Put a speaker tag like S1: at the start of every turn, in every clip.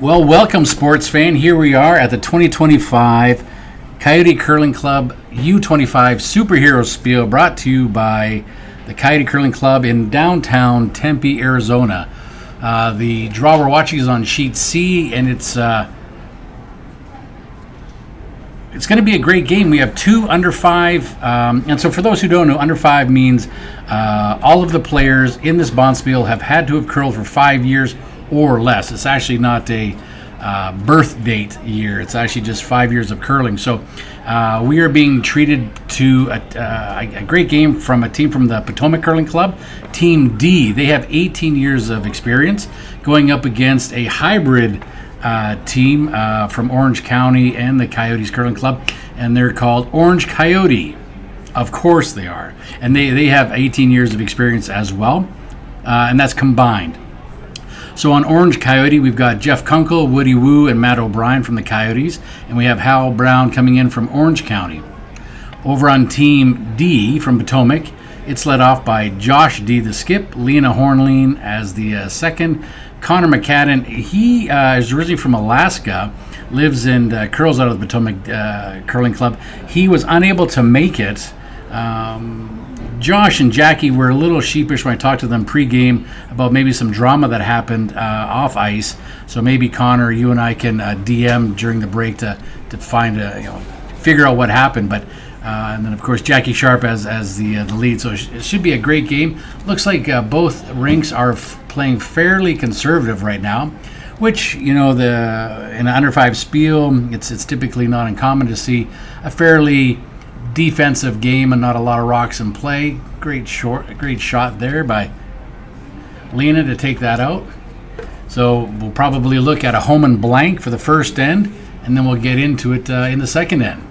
S1: Well, welcome, sports fan. Here we are at the 2025 Coyote Curling Club U25 Superhero Spiel, brought to you by the Coyote Curling Club in downtown Tempe, Arizona. The draw we're watching is on sheet C, and it's going to be a great game. We have two under five, and so for those who don't know, under five means all of the players in this Bonspiel have had to have curled for 5 years or less. It's actually not a birth date year. It's actually just 5 years of curling. So we are being treated to a great game from a team from the Potomac Curling Club, Team D. They have 18 years of experience going up against a hybrid team from Orange County and the Coyotes Curling Club, and they're called Orange Coyote. Of course they are. And they have 18 years of experience as well, and that's combined. So on Orange Coyote, we've got Jeff Kunkel, Woody Wu, and Matt O'Brien from the Coyotes, and we have Hal Brown coming in from Orange County. Over on Team D from Potomac, it's led off by Josh D, the skip, Lena Hornlein as the second, Connor McCadden. He is originally from Alaska, lives and curls out of the Potomac Curling Club. He was unable to make it. Josh and Jackie were a little sheepish when I talked to them pregame about maybe some drama that happened off ice. So maybe Connor, you and I can DM during the break to find figure out what happened. But and then of course Jackie Sharp as the lead. So it should be a great game. Looks like both rinks are playing fairly conservative right now, which in an under five spiel, it's typically not uncommon to see a fairly defensive game and not a lot of rocks in play. Great shot there by Lena to take that out. So we'll probably look at a home and blank for the first end, and then we'll get into it in the second end.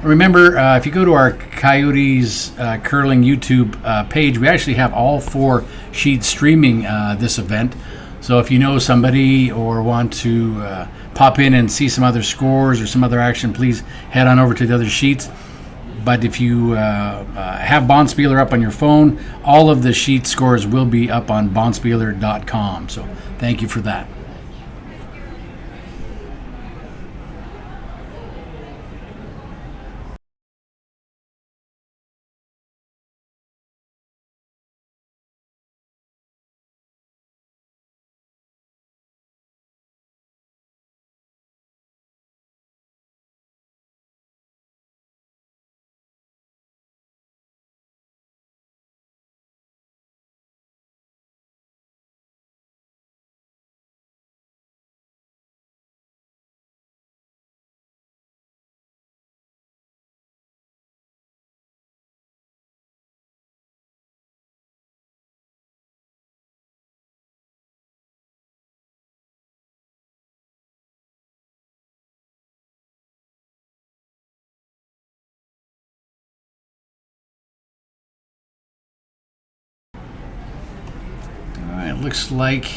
S1: Remember, if you go to our Coyotes Curling YouTube page, we actually have all four sheets streaming this event. So if you know somebody or want to pop in and see some other scores or some other action, please head on over to the other sheets. But if you have Bonspieler up on your phone, all of the sheet scores will be up on bonspieler.com. So thank you for that. It looks like,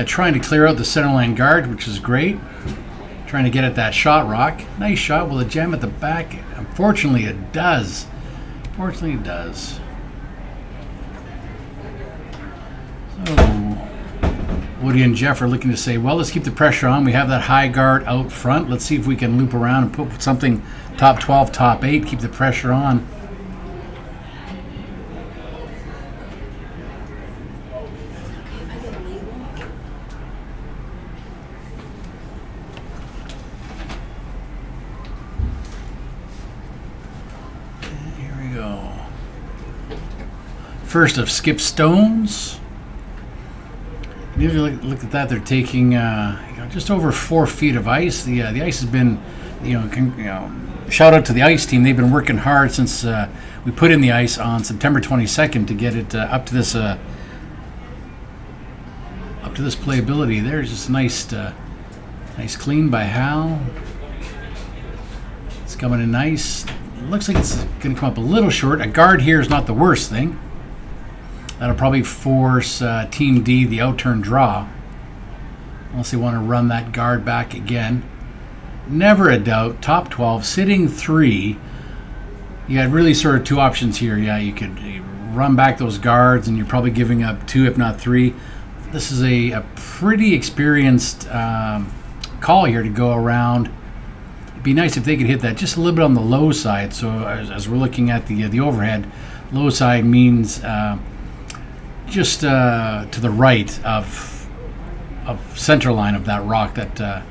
S1: trying to clear out the centerline guard, which is great. Trying to get at that shot rock. Nice shot. Will it jam at the back? Unfortunately, it does. So Woody and Jeff are looking to say, well, let's keep the pressure on. We have that high guard out front. Let's see if we can loop around and put something top 12, top 8, keep the pressure on. First of Skip Stones. If you look at that, they're taking just over 4 feet of ice. The ice has been, shout out to the ice team. They've been working hard since we put in the ice on September 22nd to get it up to this playability. There's just a nice clean by Hal. It's coming in nice. It looks like it's going to come up a little short. A guard here is not the worst thing. That'll probably force Team D the outturn draw, unless they want to run that guard back again. Never a doubt, top 12, sitting 3. You had really sort of two options here. Yeah, you could run back those guards, and you're probably giving up 2, if not 3. this is a pretty experienced call here to go around. It'd be nice if they could hit that just a little bit on the low side. So as we're looking at the overhead, low side means just to the right of center line of that rock that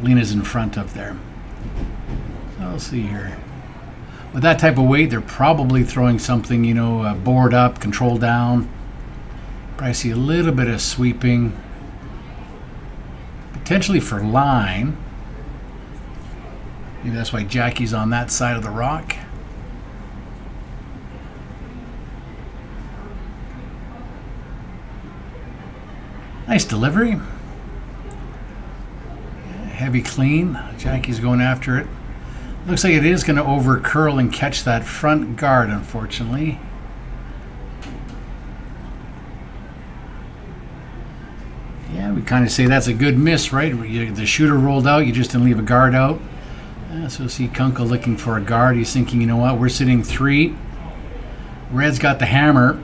S1: Lena's in front of there. So let's see here. With that type of weight, they're probably throwing something, board up, control down. Probably see a little bit of sweeping, potentially for line. Maybe that's why Jackie's on that side of the rock. Nice delivery. Heavy clean. Jackie's going after it. Looks like it is going to over curl and catch that front guard, unfortunately. Yeah, we kind of say that's a good miss, right? The shooter rolled out, you just didn't leave a guard out. So see Kunkel looking for a guard. He's thinking, you know what, we're sitting 3. Red's got the hammer,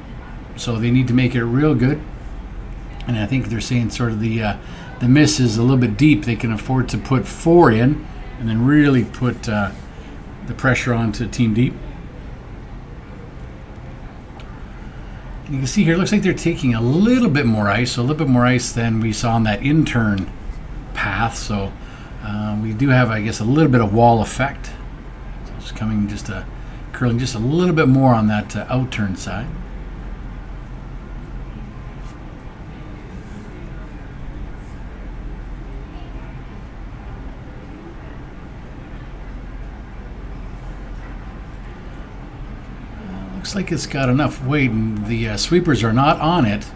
S1: so they need to make it real good. And I think they're saying sort of the miss is a little bit deep. They can afford to put 4 in and then really put the pressure on to Team Deep. And you can see here, it looks like they're taking a little bit more ice, so a little bit more ice than we saw on that intern path. So we do have, I guess, a little bit of wall effect. So it's coming curling just a little bit more on that outturn side. Looks like it's got enough weight, and the sweepers are not on it.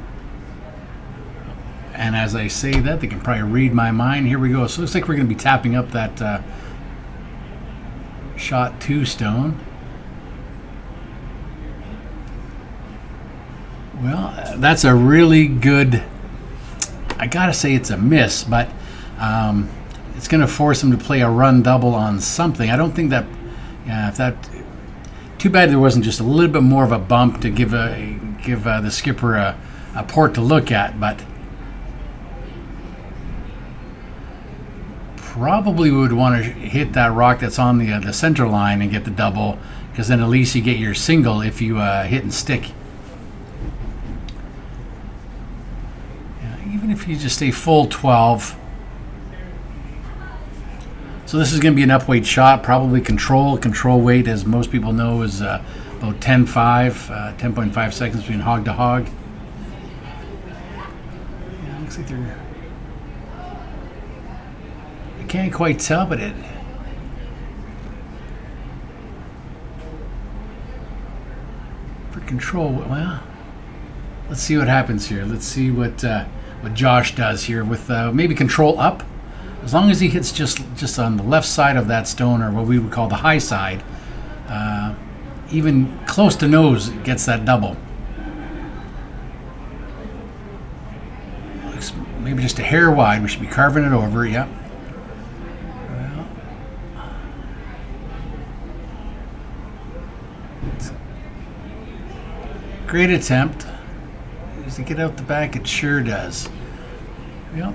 S1: And as I say that, they can probably read my mind. Here we go. So it looks like we're going to be tapping up that shot 2 stone. Well, that's a really good, I got to say it's a miss, but it's going to force them to play a run double on something. I don't think that, too bad there wasn't just a little bit more of a bump to give the skipper a port to look at, but probably would want to hit that rock that's on the center line and get the double, because then at least you get your single if you hit and stick. Even if you just stay full 12. So this is going to be an upweight shot, probably control. Control weight, as most people know, is about 10.5 seconds between hog to hog. Yeah, looks like they're... I can't quite tell, but it... For control, well, let's see what happens here. Let's see what Josh does here with maybe control up. As long as he hits just on the left side of that stone, or what we would call the high side, even close to nose, gets that double. Looks maybe just a hair wide. We should be carving it over. Yep. Well, great attempt. Does it get out the back? It sure does. Yep.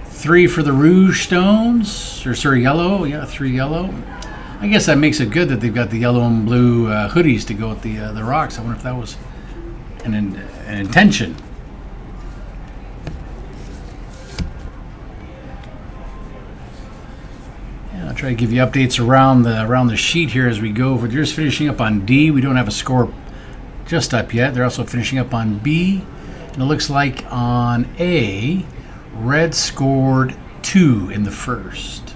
S1: Three for the rouge stones, or sorry, yellow. Yeah, 3 yellow. I guess that makes it good that they've got the yellow and blue hoodies to go with the rocks. I wonder if that was an intention. Yeah, I'll try to give you updates around the sheet here as we go. We're just finishing up on D. We don't have a score just up yet. They're also finishing up on B, and it looks like on A, Red scored 2 in the first.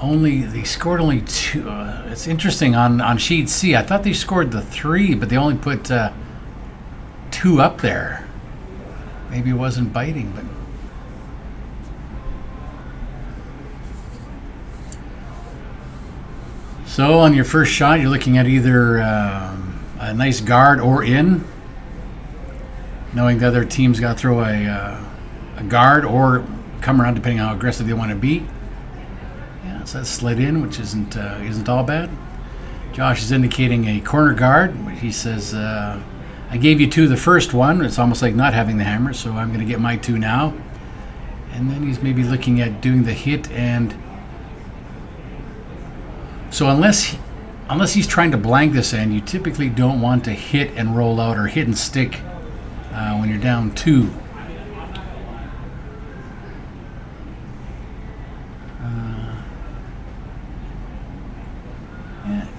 S1: They scored only 2. It's interesting on sheet C. I thought they scored the 3, but they only put 2 up there. Maybe it wasn't biting, but. So on your first shot, you're looking at either a nice guard or in, knowing the other team's got to throw a a guard or come around depending on how aggressive they want to be. Yeah, so that slid in, which isn't all bad. Josh is indicating a corner guard. He says, I gave you 2 the first one. It's almost like not having the hammer, so I'm going to get my 2 now. And then he's maybe looking at doing the hit, and so unless he's trying to blank this end, you typically don't want to hit and roll out or hit and stick when you're down 2.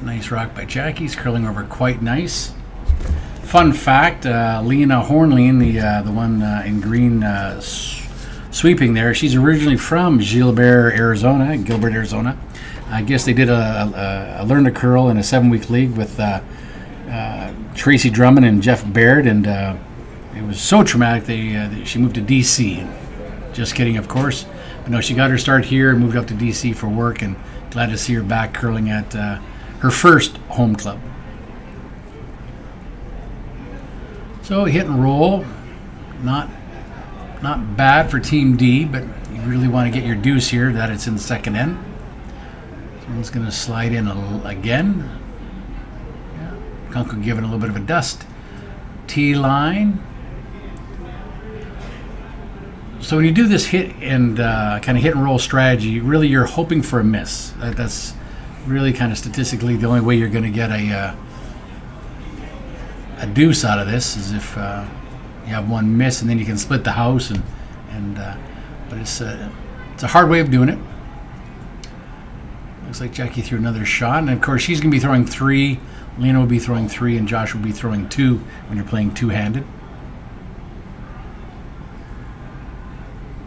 S1: Nice rock by Jackie. He's curling over quite nice. Fun fact, Lena Hornlein, the one in green sweeping there, she's originally from Gilbert, Arizona. I guess they did a Learn to Curl in a 7-week league with Tracy Drummond and Jeff Baird, and it was so traumatic she moved to D.C. Just kidding, of course. But no, she got her start here and moved up to D.C. for work, and glad to see her back curling at her first home club. So hit and roll, not bad for Team D, but you really want to get your deuce here that it's in the second end. Someone's going to slide in again. Yeah. Kunkel giving a little bit of a dust. T-line. So when you do this hit and kind of hit and roll strategy, really you're hoping for a miss. That's really kind of statistically the only way you're going to get a deuce out of this is if you have one miss and then you can split the house but it's a hard way of doing it. Looks like Jackie threw another shot, and of course she's going to be throwing 3. Lena will be throwing 3, and Josh will be throwing 2 when you're playing two-handed.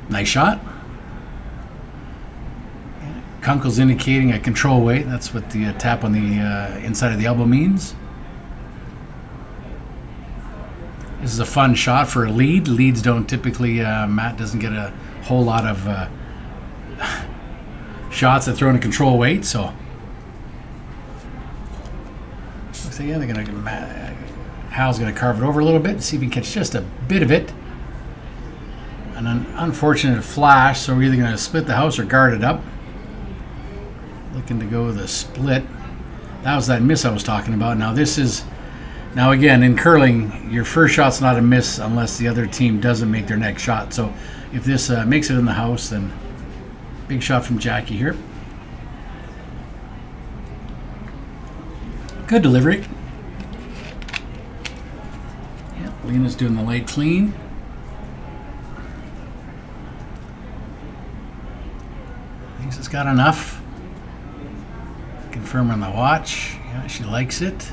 S1: Nice shot. Kunkel's indicating a control weight. That's what the tap on the inside of the elbow means. This is a fun shot for a lead. Leads don't typically, Matt doesn't get a whole lot of shots that throw in a control weight, so looks like, yeah, they're going to, Hal's going to carve it over a little bit and see if he can catch just a bit of it. An unfortunate flash, so we're either going to split the house or guard it up. Looking to go with a split. That was that miss I was talking about. Now again, in curling, your first shot's not a miss unless the other team doesn't make their next shot. So if this makes it in the house, then big shot from Jackie here. Good delivery. Yeah, Lena's doing the light clean. Thinks it's got enough. Confirm on the watch. Yeah, she likes it.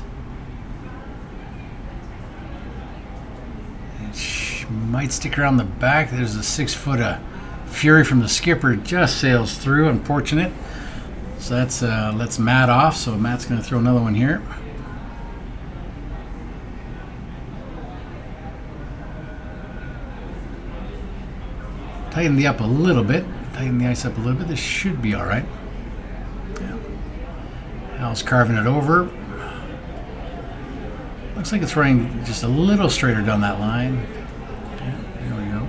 S1: And she might stick around the back. There's a 6-foot Fury from the skipper, just sails through. Unfortunate. So that's lets Matt off. So Matt's going to throw another one here. Tighten the up a little bit. Tighten the ice up a little bit. This should be all right. Yeah. Hal's carving it over. Looks like it's running just a little straighter down that line. Yeah, there we go.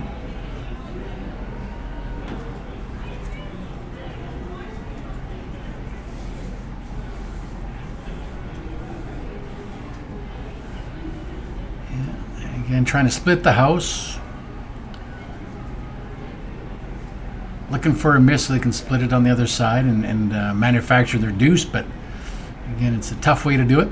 S1: Yeah. Again, trying to split the house. Looking for a miss so they can split it on the other side and manufacture their deuce, but again, it's a tough way to do it.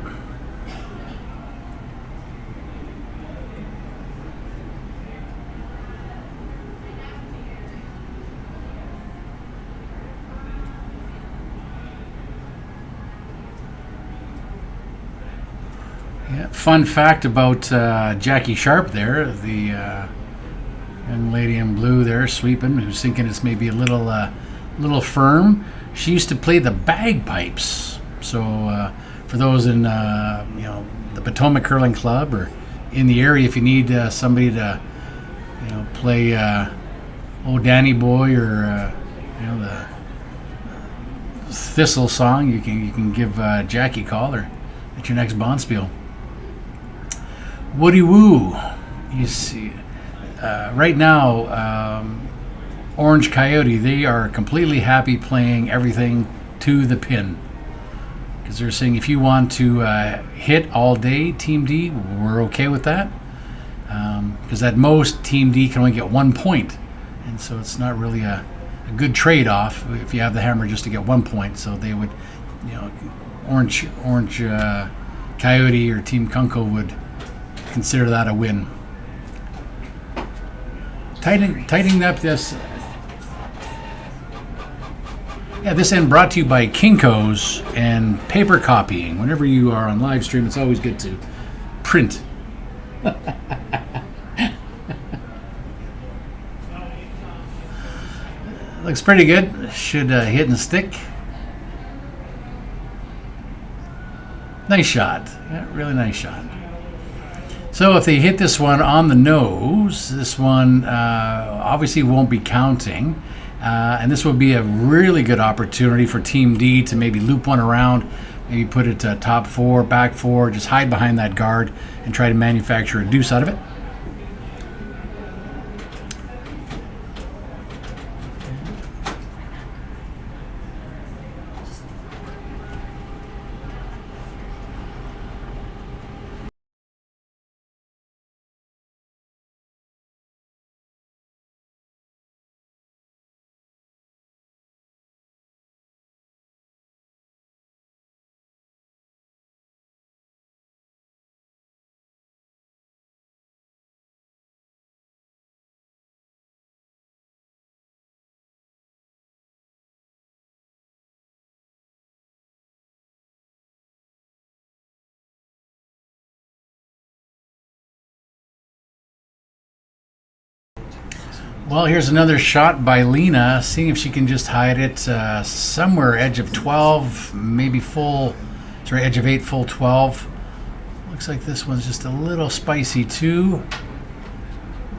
S1: Yeah, fun fact about Jackie Sharp there, the young lady in blue there sweeping, who's thinking it's maybe a little firm. She used to play the bagpipes. So for those in the Potomac Curling Club or in the area, if you need somebody to play Old Danny Boy or the Thistle song, you can give Jackie a call or at your next Bonspiel. Woody Woo, you see. right now, Orange Coyote, they are completely happy playing everything to the pin. Because they're saying if you want to hit all day, Team D, we're okay with that. Because at most, Team D can only get 1 point. And so it's not really a good trade-off if you have the hammer just to get 1 point. So they would, Orange Coyote or Team Kunko would consider that a win. Tightening up this. Yeah, this end brought to you by Kinko's and paper copying. Whenever you are on live stream, it's always good to print. Looks pretty good. Should hit and stick. Nice shot. Yeah, really nice shot. So if they hit this one on the nose, this one obviously won't be counting. And this would be a really good opportunity for Team D to maybe loop one around, maybe put it to top four, back four, just hide behind that guard and try to manufacture a deuce out of it. Well, here's another shot by Lena, seeing if she can just hide it somewhere edge of 12, maybe edge of 8, full 12. Looks like this one's just a little spicy too.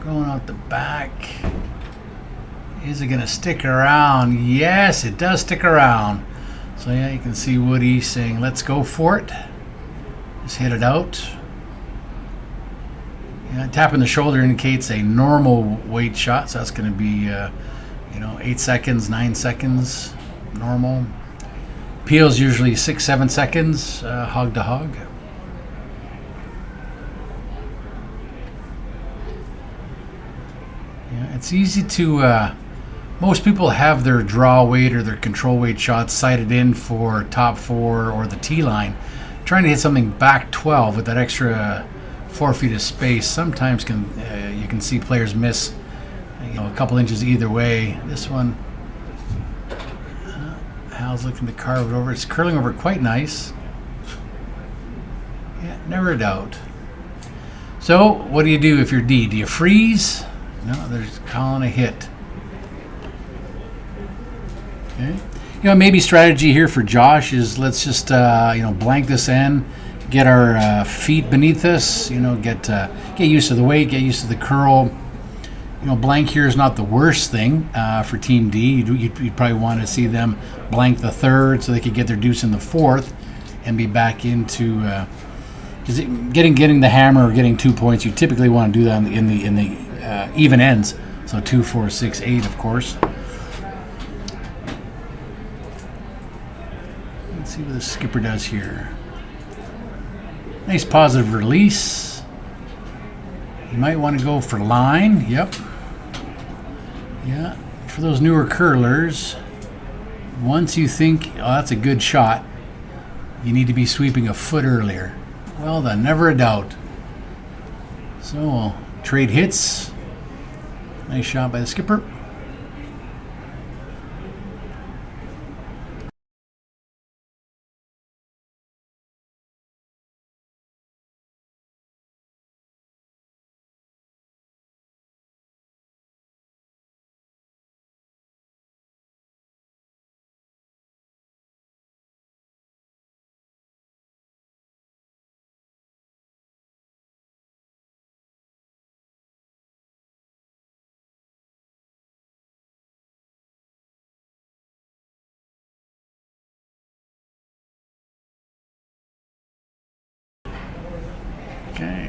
S1: Going out the back. Is it going to stick around? Yes, it does stick around. So yeah, you can see Woody saying, let's go for it. Just hit it out. Yeah, tapping the shoulder indicates a normal weight shot, so that's going to be, 8 seconds, 9 seconds, normal. Peel's usually 6, 7 seconds, hog to hog. Yeah, it's easy to. Most people have their draw weight or their control weight shots sighted in for top four or the T line. Trying to hit something back 12 with that extra 4 feet of space sometimes you can see players miss a couple inches either way. This one, Hal's looking to carve it over. It's curling over quite nice. Yeah, never a doubt. So what do you do if you're D? Do you freeze? No, they're just calling a hit. Okay. Maybe strategy here for Josh is let's just blank this end. Get our feet beneath us, get used to the weight, get used to the curl. Blank here is not the worst thing for Team D. You'd probably want to see them blank the third so they could get their deuce in the fourth and be back into because getting the hammer or getting 2 points. You typically want to do that in the even ends. So 2, 4, 6, 8, of course. Let's see what the skipper does here. Nice positive release. You might want to go for line. Yep. Yeah. For those newer curlers, once you think, oh, that's a good shot, you need to be sweeping a foot earlier. Well done. Never a doubt. So we'll trade hits. Nice shot by the skipper. Okay.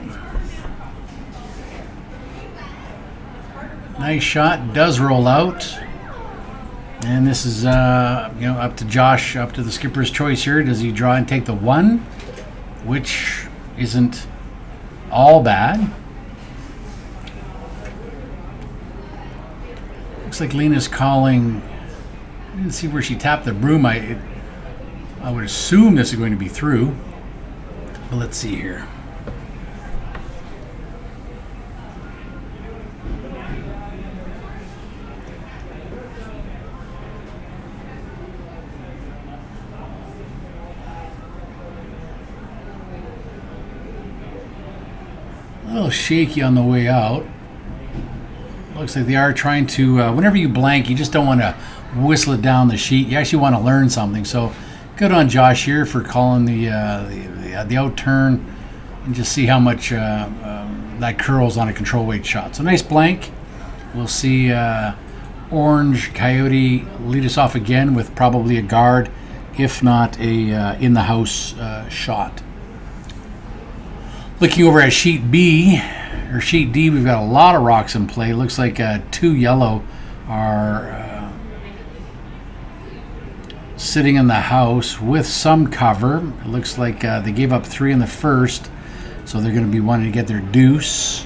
S1: Nice shot. Does roll out. And this is up to Josh, up to the skipper's choice here. Does he draw and take the 1? Which isn't all bad. Looks like Lena's calling. I didn't see where she tapped the broom. I would assume this is going to be through. But let's see here. A little shaky on the way out. Looks like they are trying to, whenever you blank, you just don't want to whistle it down the sheet. You actually want to learn something. So good on Josh here for calling the out turn and just see how much that curls on a control weight shot. So nice blank. We'll see Orange Coyote lead us off again with probably a guard, if not a in-the-house shot. Looking over at sheet B, or sheet D, we've got a lot of rocks in play. Looks like 2 yellow are sitting in the house with some cover. It looks like they gave up 3 in the first, so they're going to be wanting to get their deuce.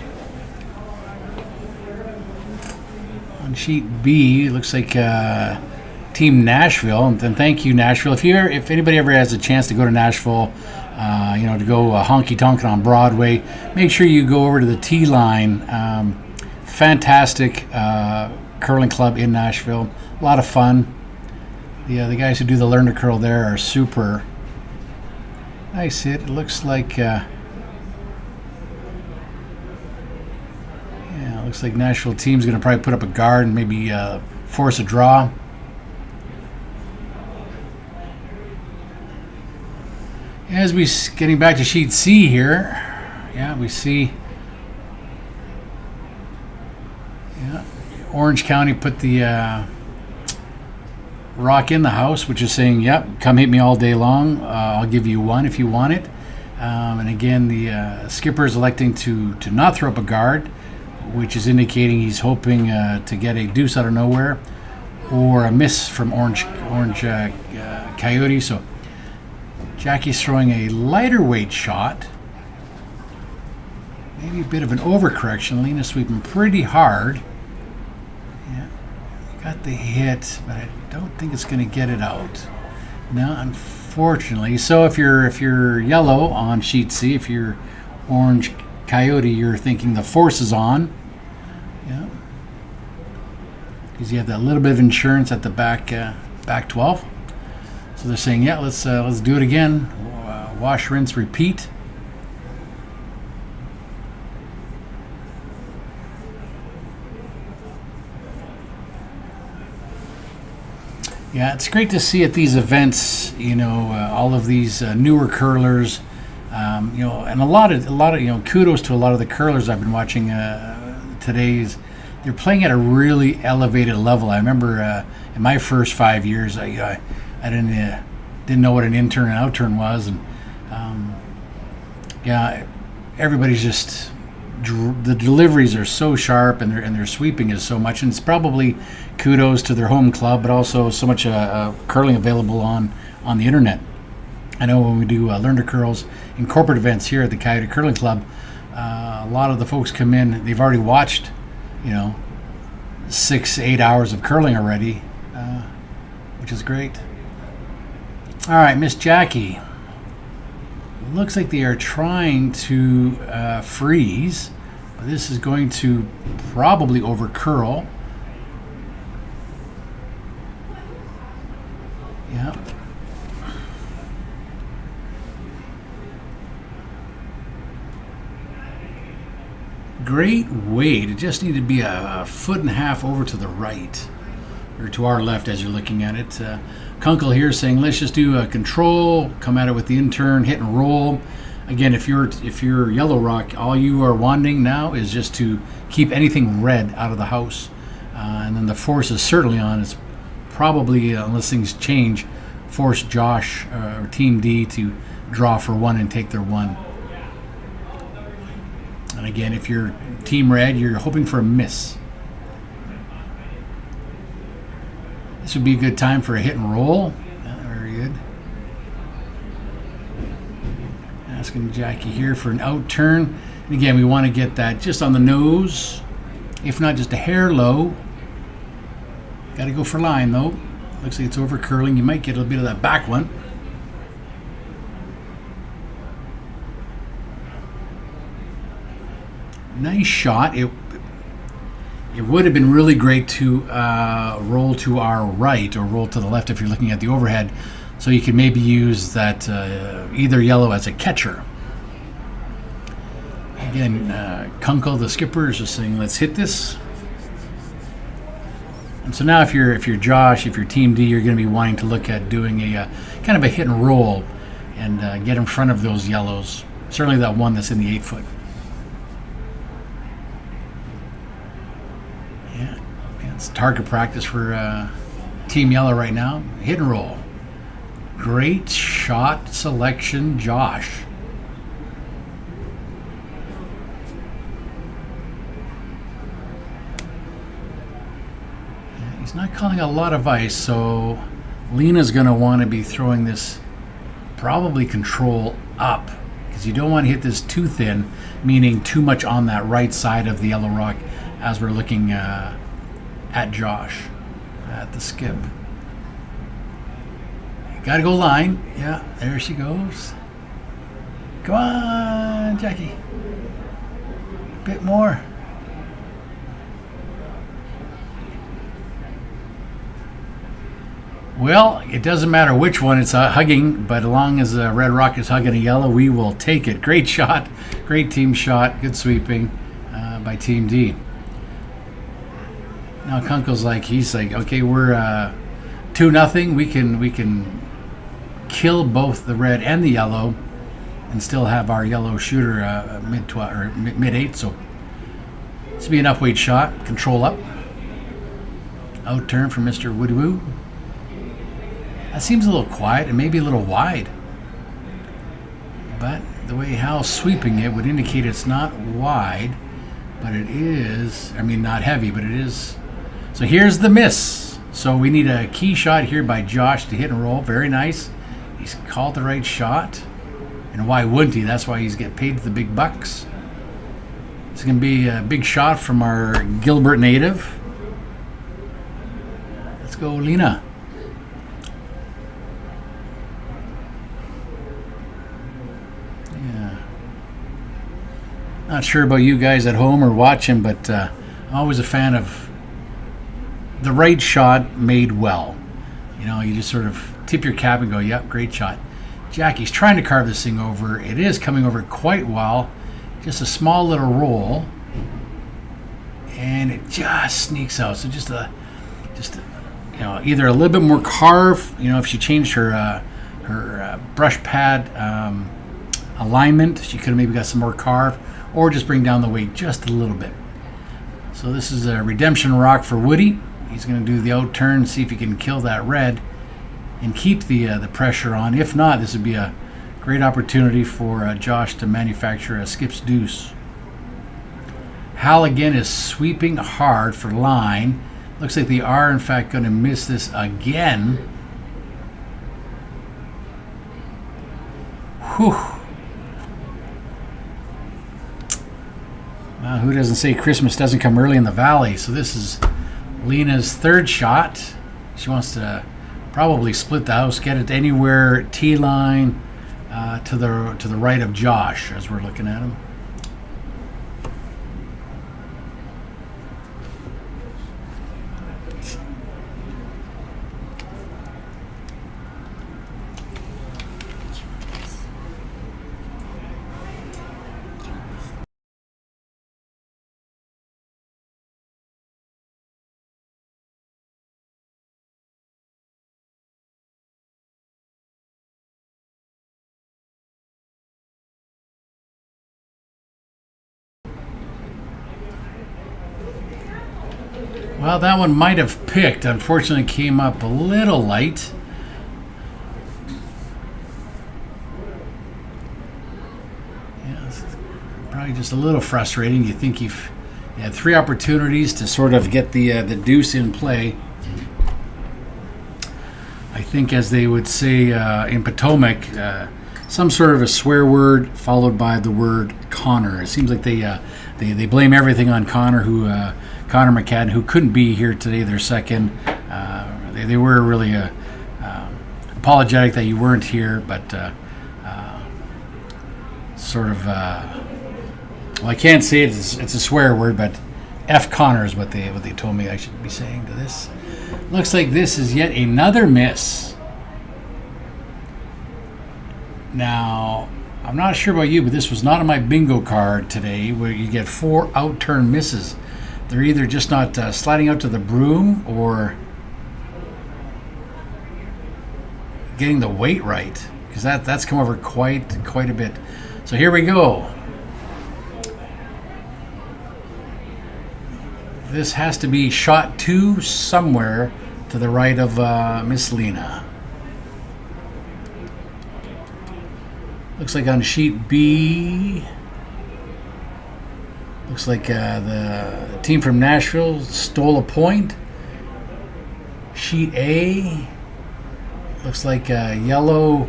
S1: On sheet B, it looks like Team Nashville, and thank you, Nashville. If anybody ever has a chance to go to Nashville, to go honky tonkin' on Broadway, make sure you go over to the T Line. Fantastic curling club in Nashville. A lot of fun. The guys who do the learn to curl there are super. Nice hit. It looks like looks like Nashville team's going to probably put up a guard and maybe force a draw. As we getting back to sheet C here, we see Orange County put the rock in the house, which is saying, yep, come hit me all day long. I'll give you 1 if you want it. And again, the skipper is electing to not throw up a guard, which is indicating he's hoping to get a deuce out of nowhere or a miss from Orange Coyote. So Jackie's throwing a lighter weight shot. Maybe a bit of an overcorrection. Lena sweeping pretty hard. Got the hit, but I don't think it's going to get it out. No, unfortunately. So if you're yellow on sheet C, if you're Orange Coyote, you're thinking the force is on. Yeah. Because you have that little bit of insurance at the back 12. So they're saying, let's do it again. Wash, rinse, repeat. Yeah, it's great to see at these events, all of these newer curlers, and a lot of kudos to a lot of the curlers I've been watching today's. They're playing at a really elevated level. I remember in my first 5 years, I didn't know what an intern and outturn was, and everybody's just the deliveries are so sharp, and their sweeping is so much, and it's probably kudos to their home club, but also so much curling available on the internet. I know when we do Learn to Curls in corporate events here at the Coyote Curling Club, a lot of the folks come in, they've already watched 6-8 hours of curling already, which is great. All right, Miss Jackie. Looks like they are trying to freeze, but this is going to probably over curl. Yeah. Great weight. It just needed to be a foot and a half over to the right, or to our left as you're looking at it. Kunkel here saying, let's just do a control, come at it with the intern, hit and roll. Again, if you're Yellow Rock, all you are wanting now is just to keep anything red out of the house. And then the force is certainly on. It's probably, unless things change, force Josh or Team D to draw for 1 and take their 1. And again, if you're Team Red, you're hoping for a miss. This would be a good time for a hit and roll. Very good. Asking Jackie here for an out turn. And again, we want to get that just on the nose, if not just a hair low. Got to go for line though. Looks like it's over curling. You might get a little bit of that back one. Nice shot. It would have been really great to roll to our right or roll to the left if you're looking at the overhead, so you could maybe use that either yellow as a catcher. Again, Kunkel, the skipper, is just saying, let's hit this. And so now if you're Josh, if you're Team D, you're going to be wanting to look at doing a kind of a hit and roll and get in front of those yellows. Certainly that one that's in the 8-foot. It's target practice for Team Yellow right now. Hit and roll. Great shot selection, Josh. He's not calling a lot of ice, so Lena's going to want to be throwing this probably control up, because you don't want to hit this too thin, meaning too much on that right side of the yellow rock as we're looking at Josh at the skip. Gotta go line. Yeah, there she goes. Come on, Jackie. A bit more. Well, it doesn't matter which one it's hugging, but as long as the red rock is hugging a yellow, we will take it. Great shot. Great team shot. Good sweeping by Team D. Now Kunkel's he's like, okay, we're 2-0. We can kill both the red and the yellow, and still have our yellow shooter mid 8. So this will be an upweight shot. Control up. Out turn from Mr. Woody Woo. That seems a little quiet and maybe a little wide, but the way Hal's sweeping it would indicate it's not wide, but it is. I mean, not heavy, but it is. So here's the miss. So we need a key shot here by Josh to hit and roll. Very nice. He's called the right shot. And why wouldn't he? That's why he's getting paid the big bucks. It's going to be a big shot from our Gilbert native. Let's go, Lena. Yeah. Not sure about you guys at home or watching, but I'm always a fan of the right shot made well. You know, you just sort of tip your cap and go, yep, great shot. Jackie's trying to carve this thing over. It is coming over quite well. Just a small little roll. And it just sneaks out. So just you know, either a little bit more carve, you know, if she changed her brush pad alignment, she could have maybe got some more carve, or just bring down the weight just a little bit. So this is a redemption rock for Woody. He's going to do the out turn, see if he can kill that red and keep the pressure on. If not, this would be a great opportunity for Josh to manufacture a skip's deuce. Hal again is sweeping hard for line. Looks like they are in fact going to miss this again. Whew. Well, who doesn't say Christmas doesn't come early in the valley? So this is Lena's third shot. She wants to probably split the house, get it anywhere T-line to the right of Josh as we're looking at him. Well, that one might have picked. Unfortunately, came up a little light. Yeah, it's probably just a little frustrating. You think you had 3 opportunities to sort of get the deuce in play. I think, as they would say in Potomac, some sort of a swear word followed by the word Connor. It seems like they blame everything on Connor, Connor McCadden, who couldn't be here today. Their second, they were really apologetic that you weren't here, but sort of. Well, I can't say it's a swear word, but F Connor is what they told me I should be saying to this. Looks like this is yet another miss. Now, I'm not sure about you, but this was not on my bingo card today, where you get 4 out-turn misses. They're either just not sliding out to the broom or getting the weight right, because that's come over quite a bit. So here we go. This has to be shot 2 somewhere to the right of Miss Lena. Looks like on sheet B, looks like the team from Nashville stole a point. Sheet A, looks like yellow,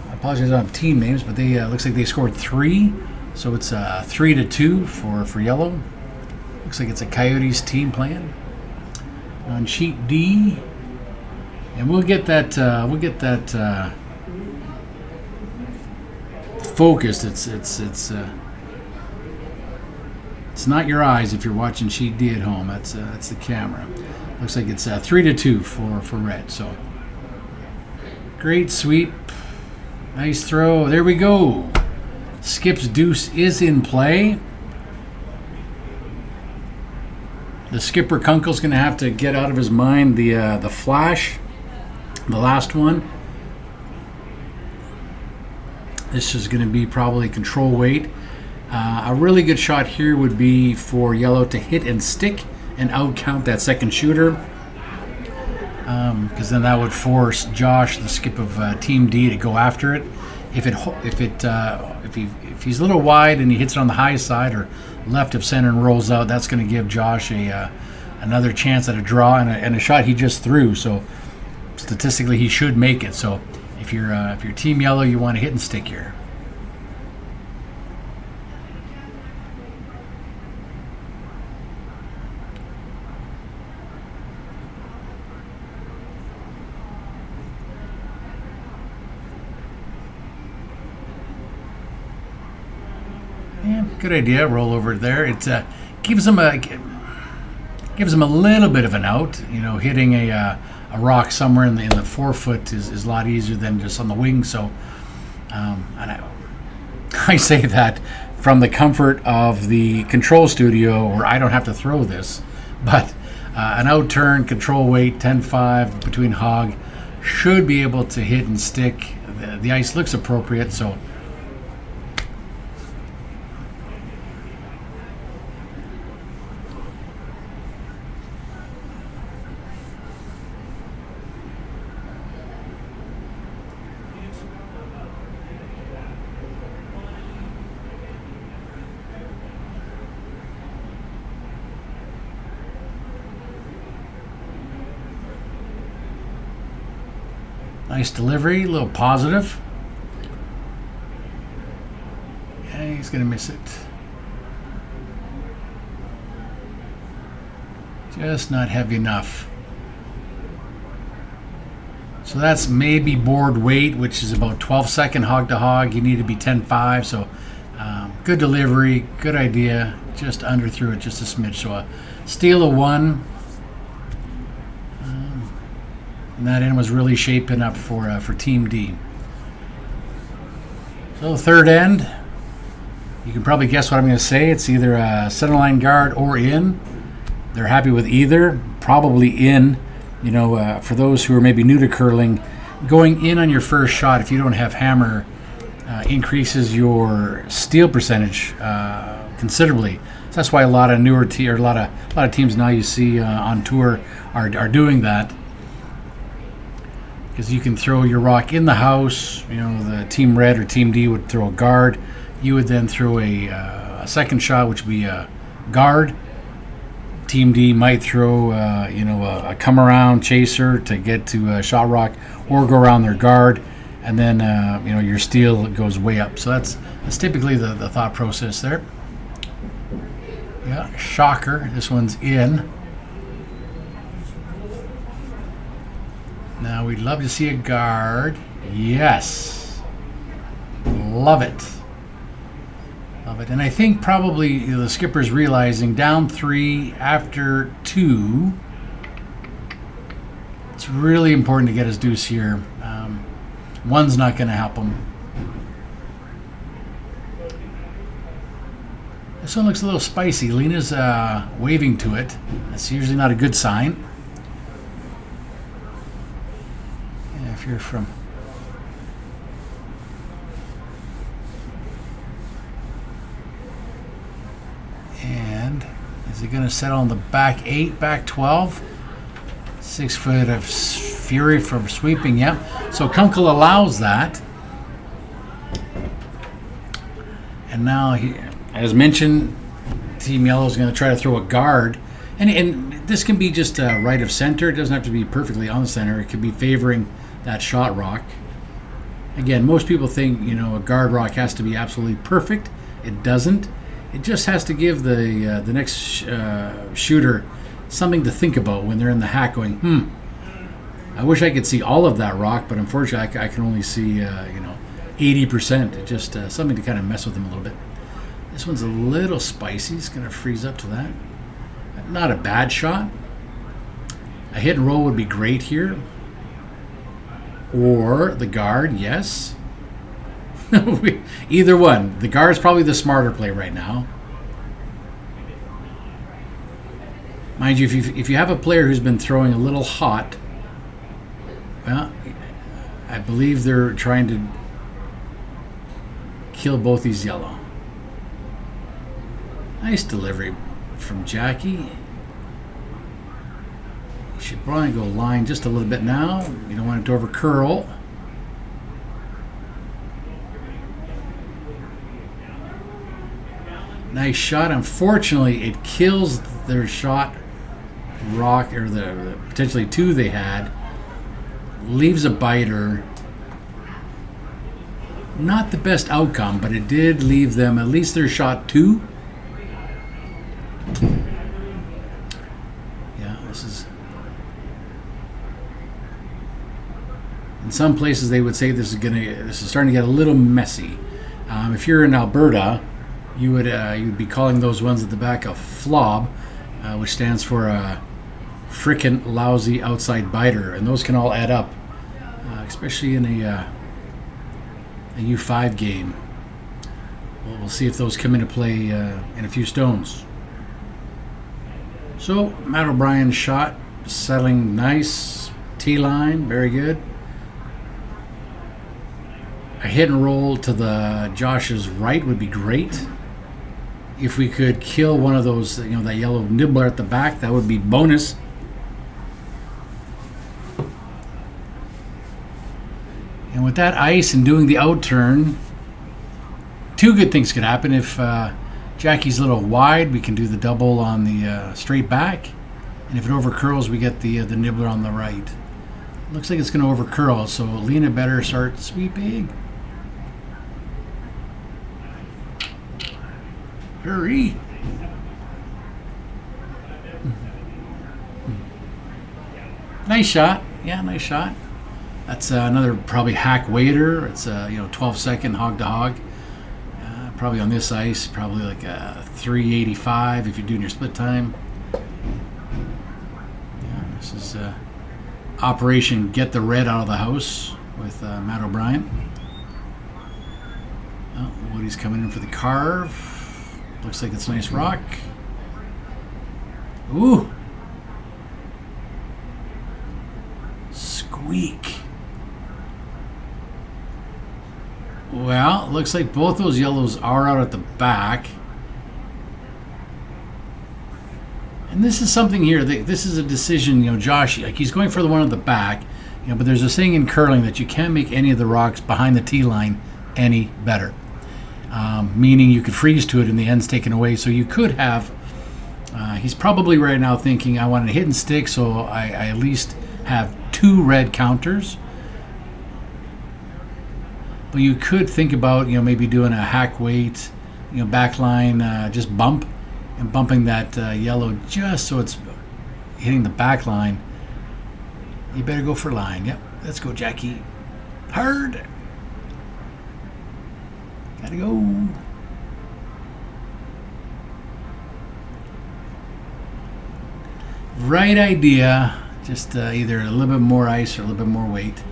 S1: I apologize, I don't have team names, but they looks like they scored 3. So it's 3-2 for yellow. Looks like it's a Coyotes team playing. On sheet D, and we'll get that focused. It's not your eyes if you're watching sheet D at home. That's the camera. Looks like it's 3-2 for red. So great sweep, nice throw. There we go. Skip's deuce is in play. The skipper Kunkel's going to have to get out of his mind the flash, the last one. This is going to be probably control weight. A really good shot here would be for yellow to hit and stick and out count that second shooter, because then that would force Josh, the skip of Team D, to go after it. If he's a little wide and he hits it on the high side or left of center and rolls out, that's going to give Josh another chance at a draw and a shot he just threw. So statistically, he should make it. So if you're Team Yellow, you want to hit and stick here. Yeah, good idea. Roll over there. It gives them a little bit of an out. You know, hitting a rock somewhere in the forefoot is a lot easier than just on the wing. So, and I say that from the comfort of the control studio, where I don't have to throw this, but an out turn, control weight, 10-5 between hog, should be able to hit and stick. The ice looks appropriate, so. Nice delivery, a little positive. Yeah, he's going to miss it. Just not heavy enough. So that's maybe board weight, which is about 12-second hog to hog. You need to be 10-5. So good delivery, good idea. Just under through it, just a smidge. So a steal of 1. And that end was really shaping up for Team D. So third end, you can probably guess what I'm going to say. It's either a centerline guard or in. They're happy with either, probably in. You know, for those who are maybe new to curling, going in on your first shot, if you don't have hammer, increases your steal percentage considerably. So that's why a lot of newer a lot of teams now you see on tour are doing that. Because you can throw your rock in the house. You know, the Team Red or Team D would throw a guard. You would then throw a second shot, which would be a guard. Team D might throw, a come around chaser to get to shot rock, or go around their guard, and then your steel goes way up. So that's typically the thought process there. Yeah, shocker. This one's in. Now we'd love to see a guard. Yes, love it. And I think probably the skipper's realizing down 3 after 2. It's really important to get his deuce here. 1's not going to help him. This one looks a little spicy. Lena's waving to it. That's usually not a good sign. Yeah, if you're from... And is he going to settle on the back 8, back 12? 6 foot of fury from sweeping, yep. So Kunkel allows that. And now, as mentioned, Team Yellow is going to try to throw a guard. And this can be just right of center. It doesn't have to be perfectly on the center. It could be favoring that shot rock. Again, most people think, a guard rock has to be absolutely perfect. It doesn't. It just has to give the next shooter something to think about when they're in the hack going, I wish I could see all of that rock, but unfortunately I can only see, 80%. Just something to kind of mess with them a little bit. This one's a little spicy. It's going to freeze up to that. Not a bad shot. A hit and roll would be great here. Or the guard, yes. Either one. The guard's probably the smarter play right now. Mind you, if you have a player who's been throwing a little hot, well, I believe they're trying to kill both these yellow. Nice delivery from Jackie. You should probably go line just a little bit now. You don't want it to over curl. Nice shot. Unfortunately, it kills their shot rock, or the potentially 2 they had. Leaves a biter. Not the best outcome, but it did leave them at least their shot 2. Yeah, this is... In some places they would say this is starting to get a little messy. If you're in Alberta, you'd be calling those ones at the back a flob, which stands for a frickin' lousy outside biter, and those can all add up, especially in a U5 game. We'll see if those come into play in a few stones. So Matt O'Brien's shot settling nice, T-line, very good. A hit and roll to the Josh's right would be great. If we could kill one of those, that yellow nibbler at the back, that would be bonus. And with that ice and doing the outturn, 2 good things could happen. If Jackie's a little wide, we can do the double on the straight back. And if it over curls, we get the nibbler on the right. Looks like it's going to over curl, so Lena better start sweeping. Hurry. Nice shot. Yeah, nice shot. That's another probably hack waiter. It's 12-second hog to hog. Probably on this ice, probably like a 385 if you're doing your split time. Yeah, this is Operation Get the Red Out of the House with Matt O'Brien. Oh, Woody's coming in for the carve. Looks like it's a nice rock. Ooh. Squeak. Well, looks like both those yellows are out at the back. And this is something here. This is a decision, Josh, like he's going for the one at the back. But there's a saying in curling that you can't make any of the rocks behind the tee line any better. Meaning you could freeze to it and the end's taken away. So you could have He's probably right now thinking, I want a hidden stick, so I at least have 2 red counters. But you could think about, maybe doing a hack weight, back line, just bump, and bumping that yellow just so it's hitting the back line. You better go for line. Yep, let's go, Jackie. Hard. Gotta go. Right idea. Just either a little bit more ice or a little bit more weight.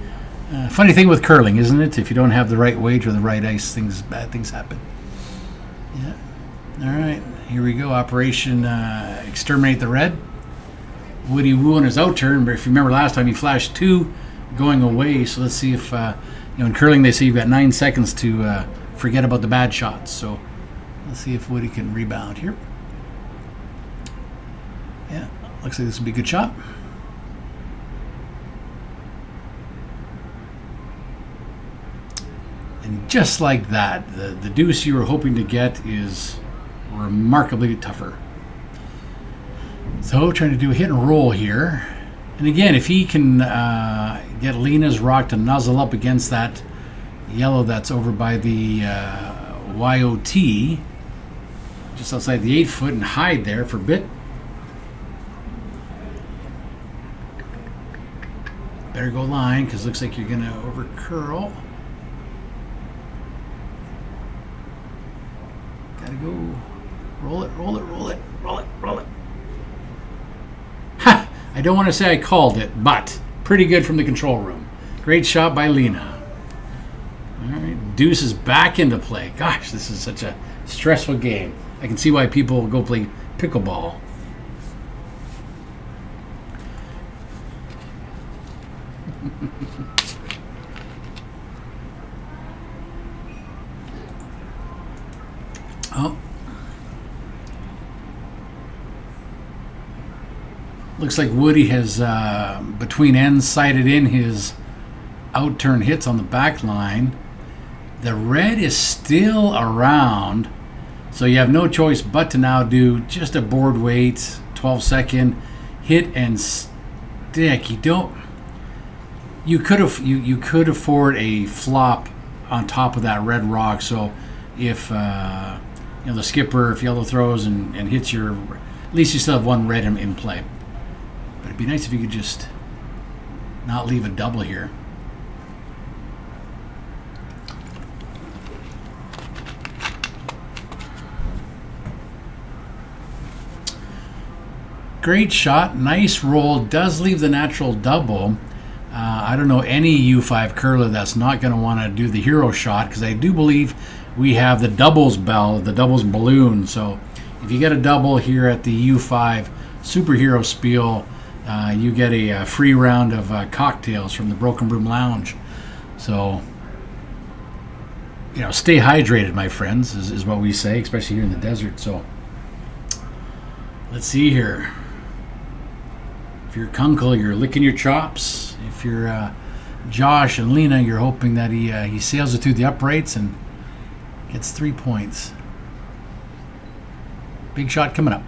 S1: Funny thing with curling, isn't it? If you don't have the right weight or the right ice, bad things happen. Yeah. All right. Here we go. Operation Exterminate the Red. Woody Woo on his out turn, but if you remember last time, he flashed 2 going away. So let's see if, in curling they say you've got 9 seconds to forget about the bad shots. So let's see if Woody can rebound here. Yeah, looks like this will be a good shot. And just like that, the deuce you were hoping to get is remarkably tougher. So trying to do a hit and roll here. And again, if he can get Lena's rock to nuzzle up against that yellow that's over by the YOT, just outside the 8-foot, and hide there for a bit. Better go line, because it looks like you're going to over curl. Gotta go. Roll it, roll it, roll it, roll it, roll it. Ha! I don't want to say I called it, but pretty good from the control room. Great shot by Lena. All right, deuce is back into play. Gosh, this is such a stressful game. I can see why people go play pickleball. Oh. Looks like Woody has, between ends, sighted in his out-turn hits on the back line. The red is still around, so you have no choice but to now do just a board weight, 12-second hit and stick. You could afford a flop on top of that red rock. So if the skipper, if yellow throws and hits your, at least you still have 1 red in play. But it'd be nice if you could just not leave a double here. Great shot, nice roll, does leave the natural double. I don't know any U5 curler that's not going to want to do the hero shot, because I do believe we have the doubles bell, the doubles balloon. So if you get a double here at the U5 Superhero Spiel, you get a free round of cocktails from the Broken Broom Lounge. So, stay hydrated, my friends, is what we say, especially here in the desert. So let's see here. If you're Kunkel, you're licking your chops. If you're Josh and Lena, you're hoping that he sails it through the uprights and gets 3 points. Big shot coming up.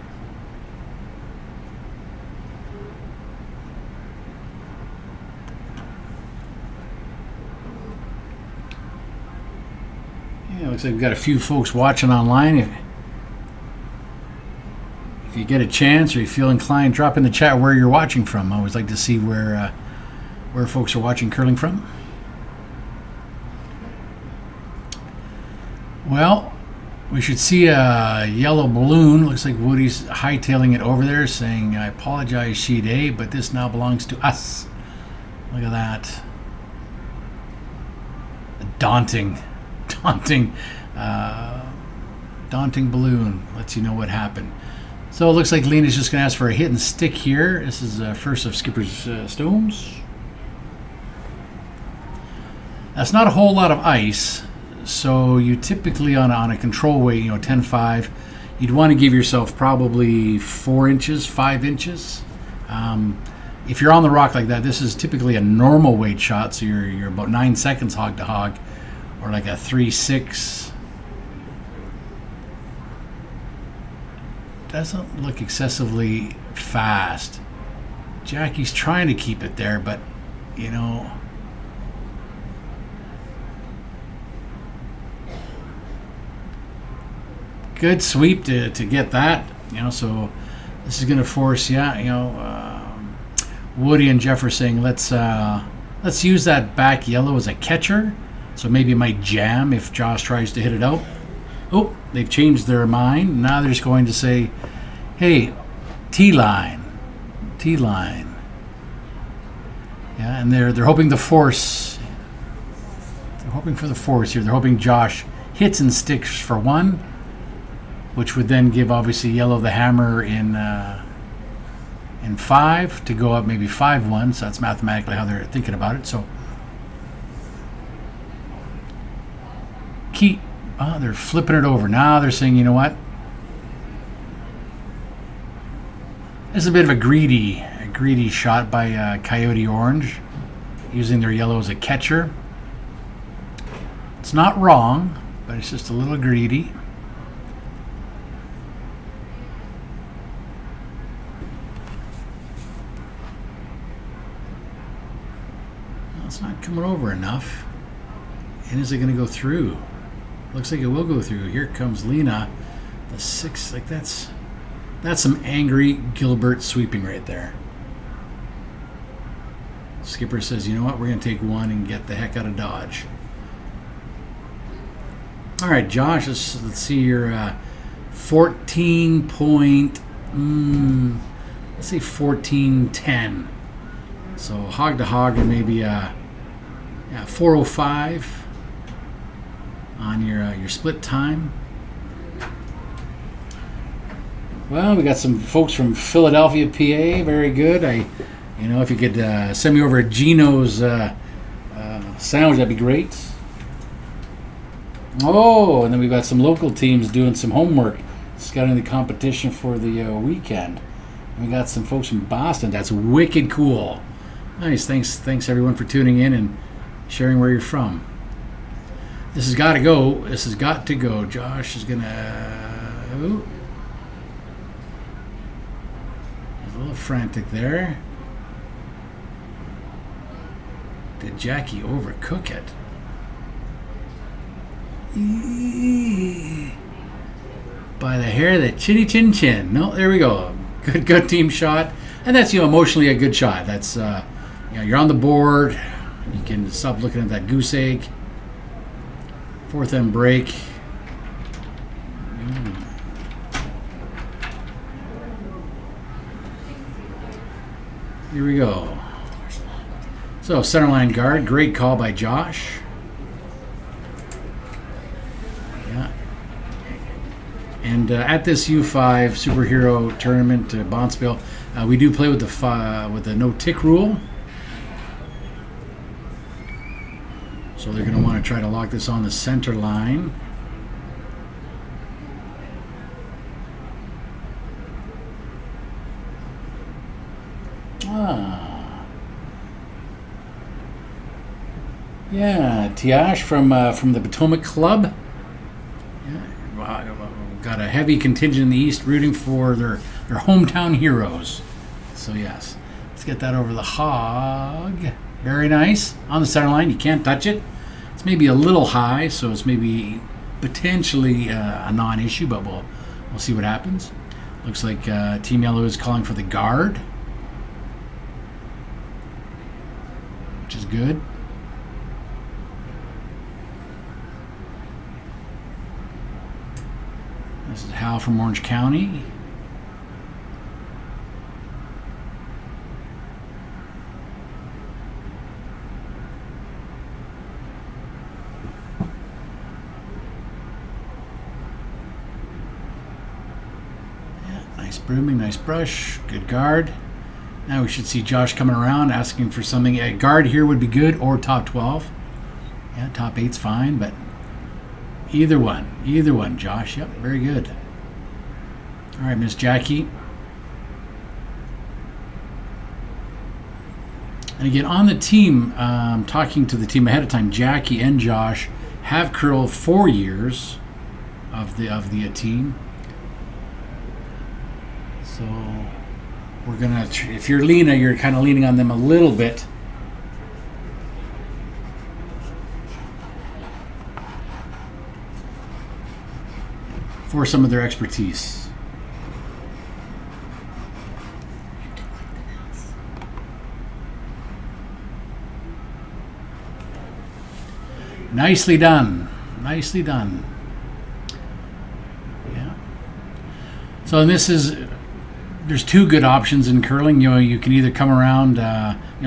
S1: Yeah, looks like we've got a few folks watching online. If you get a chance or you feel inclined, drop in the chat where you're watching from. I always like to see where folks are watching curling from. Well, we should see a yellow balloon. Looks like Woody's hightailing it over there, saying, "I apologize, sheet A, but this now belongs to us." Look at that. A daunting balloon. Lets you know what happened. So it looks like Lena's just going to ask for a hit and stick here. This is first of Skipper's stones. That's not a whole lot of ice. So you typically on a control weight, 10-5, you'd want to give yourself probably 4 inches, 5 inches. If you're on the rock like that, this is typically a normal weight shot, so you're about 9 seconds hog to hog, or like a 3-6. doesn't look excessively fast. Jackie's trying to keep it there, but, you know, good sweep to get that, you know, so this is going to force, Woody and Jeff are saying, let's use that back yellow as a catcher, so maybe it might jam if Josh tries to hit it out. Oh, they've changed their mind. Now they're just going to say, hey, T-line. Yeah, and they're hoping the force. They're hoping for the force here. They're hoping Josh hits and sticks for one, which would then give obviously yellow the hammer in 5 to go up maybe 5-1. So that's mathematically how they're thinking about it. So they're flipping it over. Now they're saying, you know what? This is a bit of a greedy shot by Coyote Orange, using their yellow as a catcher. It's not wrong, but it's just a little greedy. Well, it's not coming over enough. And is it going to go through? Looks like it will go through. Here comes Lena. The 6, like that's some angry Gilbert sweeping right there. Skipper says, you know what, we're going to take one and get the heck out of Dodge. All right, Josh, let's see your 14 point, let's say 14:10. So hog to hog and maybe 4:05 on your split time. Well, we got some folks from Philadelphia, PA. Very good. If you could send me over a Gino's sandwich, that'd be great. Oh, and then we've got some local teams doing some homework, scouting the competition for the weekend. And we got some folks from Boston. That's wicked cool. Nice. Thanks everyone for tuning in and sharing where you're from. This has got to go. Josh is gonna. Ooh. He's a little frantic there. Did Jackie overcook it? By the hair of the chinny chin chin. No, there we go. Good team shot, and that's emotionally a good shot. That's you're on the board. You can stop looking at that goose egg. 4th and break. Here we go. So centerline guard, great call by Josh. Yeah. And at this U5 superhero tournament, Bonspiel, we do play with the no tick rule. So they're going to want to try to lock this on the center line. Yeah, Tiash from the Potomac Club. Yeah, got a heavy contingent in the East rooting for their hometown heroes. So yes, let's get that over the hog. Very nice. On the center line, you can't touch it. It's maybe a little high, so it's maybe potentially a non-issue, but we'll see what happens. Looks like Team Yellow is calling for the guard, which is good. This is Hal from Orange County. Nice brooming, nice brush, good guard. Now we should see Josh coming around asking for something. A guard here would be good, or top 12. Yeah, top 8's fine, but either one, Josh. Yep, very good. All right, Miss Jackie. And again, on the team, talking to the team ahead of time, Jackie and Josh have curled 4 years of the team. So we're gonna. If you're Lena, you're kind of leaning on them a little bit. For some of their expertise. Nicely done. Nicely done. Yeah. So there's two good options in curling. You can either come around.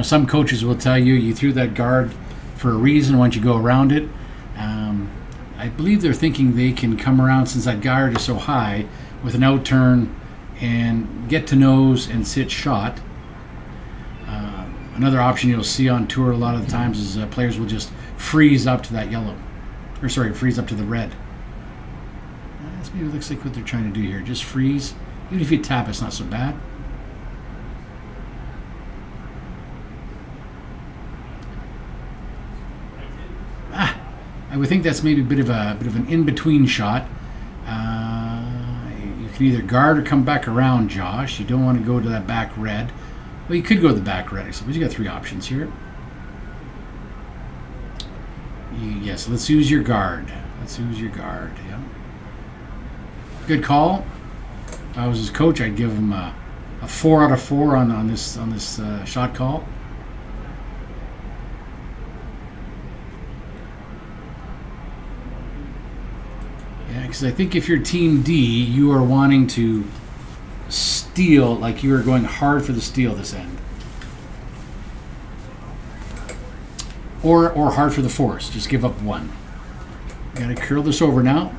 S1: Some coaches will tell you threw that guard for a reason once you go around it. I believe they're thinking they can come around, since that guard is so high, with an out turn and get to nose and sit shot. Another option you'll see on tour a lot of the times is players will just freeze up to that yellow. Freeze up to the red. This maybe looks like what they're trying to do here. Just freeze. Even if you tap, it's not so bad. I would think that's maybe a bit of an in-between shot. You can either guard or come back around, Josh. You don't want to go to that back red. Well, you could go to the back red, I suppose. You got three options here. Yes, let's use your guard. Yeah. Good call. If I was his coach, I'd give him a 4 out of 4 on this shot call. Yeah, because I think if you're Team D, you are wanting to steal, like you are going hard for the steal this end. Or hard for the force. Just give up one. Got to curl this over now.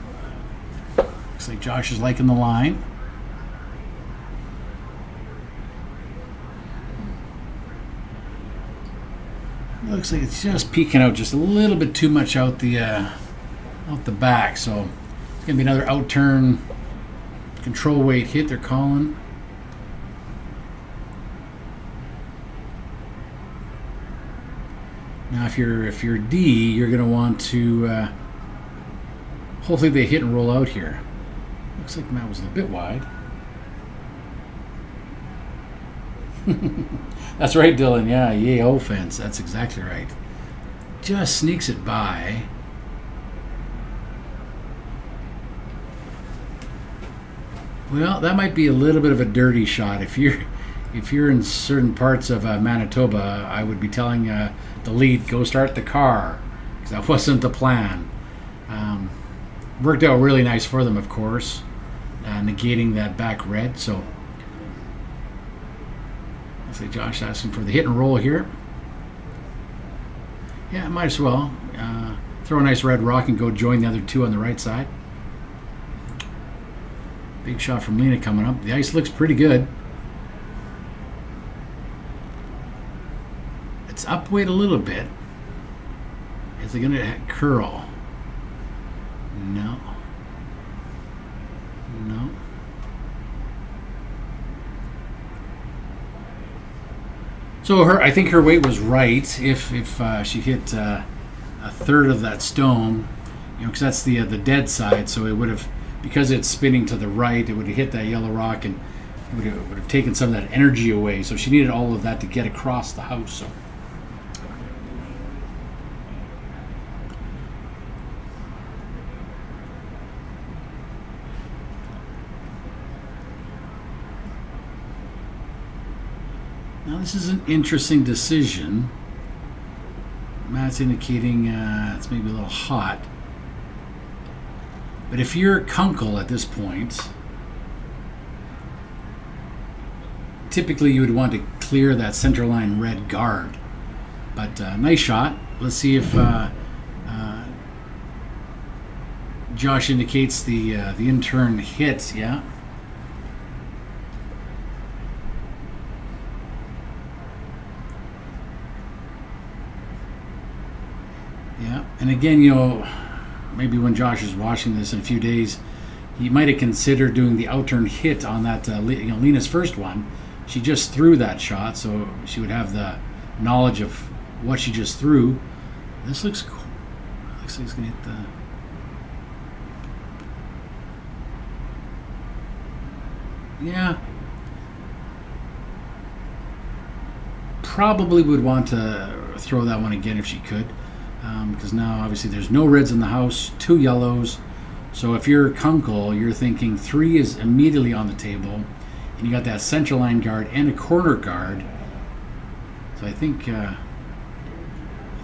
S1: Looks like Josh is liking the line. It looks like it's just peeking out just a little bit too much out the back. So it's going to be another out turn control weight hit they're calling. Now, if you're D, you're going to want to hopefully they hit and roll out here. Looks like Matt was a bit wide. That's right, Dylan. Yeah, yay offense. That's exactly right. Just sneaks it by. Well, that might be a little bit of a dirty shot. If you're in certain parts of Manitoba, I would be telling the lead, go start the car, because that wasn't the plan. Worked out really nice for them, of course, negating that back red. So let's say Josh asking for the hit and roll here. Yeah, might as well throw a nice red rock and go join the other two on the right side. Big shot from Lena coming up. The ice looks pretty good. It's upweight a little bit. Is it going to curl? No. So I think her weight was right. If she hit a third of that stone, because that's the dead side. So it would have, because it's spinning to the right, it would have hit that yellow rock and it would have taken some of that energy away. So she needed all of that to get across the house. So. Now this is an interesting decision. Matt's indicating it's maybe a little hot. But if you're Kunkel at this point, typically you would want to clear that center line red guard. But nice shot. Let's see if Josh indicates the in-turn hit. Yeah. Yeah, and again, maybe when Josh is watching this in a few days, he might have considered doing the out-turn hit on that, Lena's first one. She just threw that shot, so she would have the knowledge of what she just threw. This looks cool. Looks like he's going to hit the... Yeah, probably would want to throw that one again if she could, because now obviously there's no reds in the house, 2 yellows. So if you're Kunkel, you're thinking 3 is immediately on the table, and you got that central line guard and a corner guard. So I think they're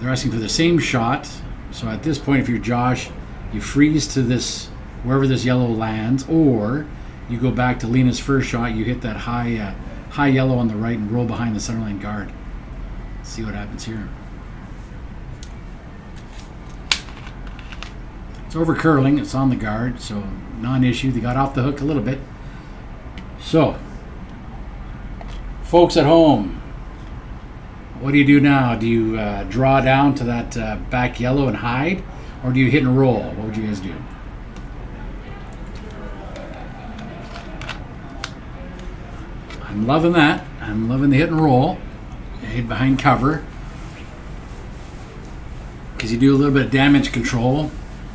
S1: asking for the same shot. So at this point, if you're Josh, you freeze to this wherever this yellow lands, or you go back to Lena's first shot. You hit that high yellow on the right and roll behind the center line guard. Let's see what happens here. It's over curling. It's on the guard, so non-issue. They got off the hook a little bit. So, folks at home, what do you do now? Do you draw down to that back yellow and hide, or do you hit and roll? What would you guys do? I'm loving that. I'm loving the hit and roll. Hid behind cover, because you do a little bit of damage control.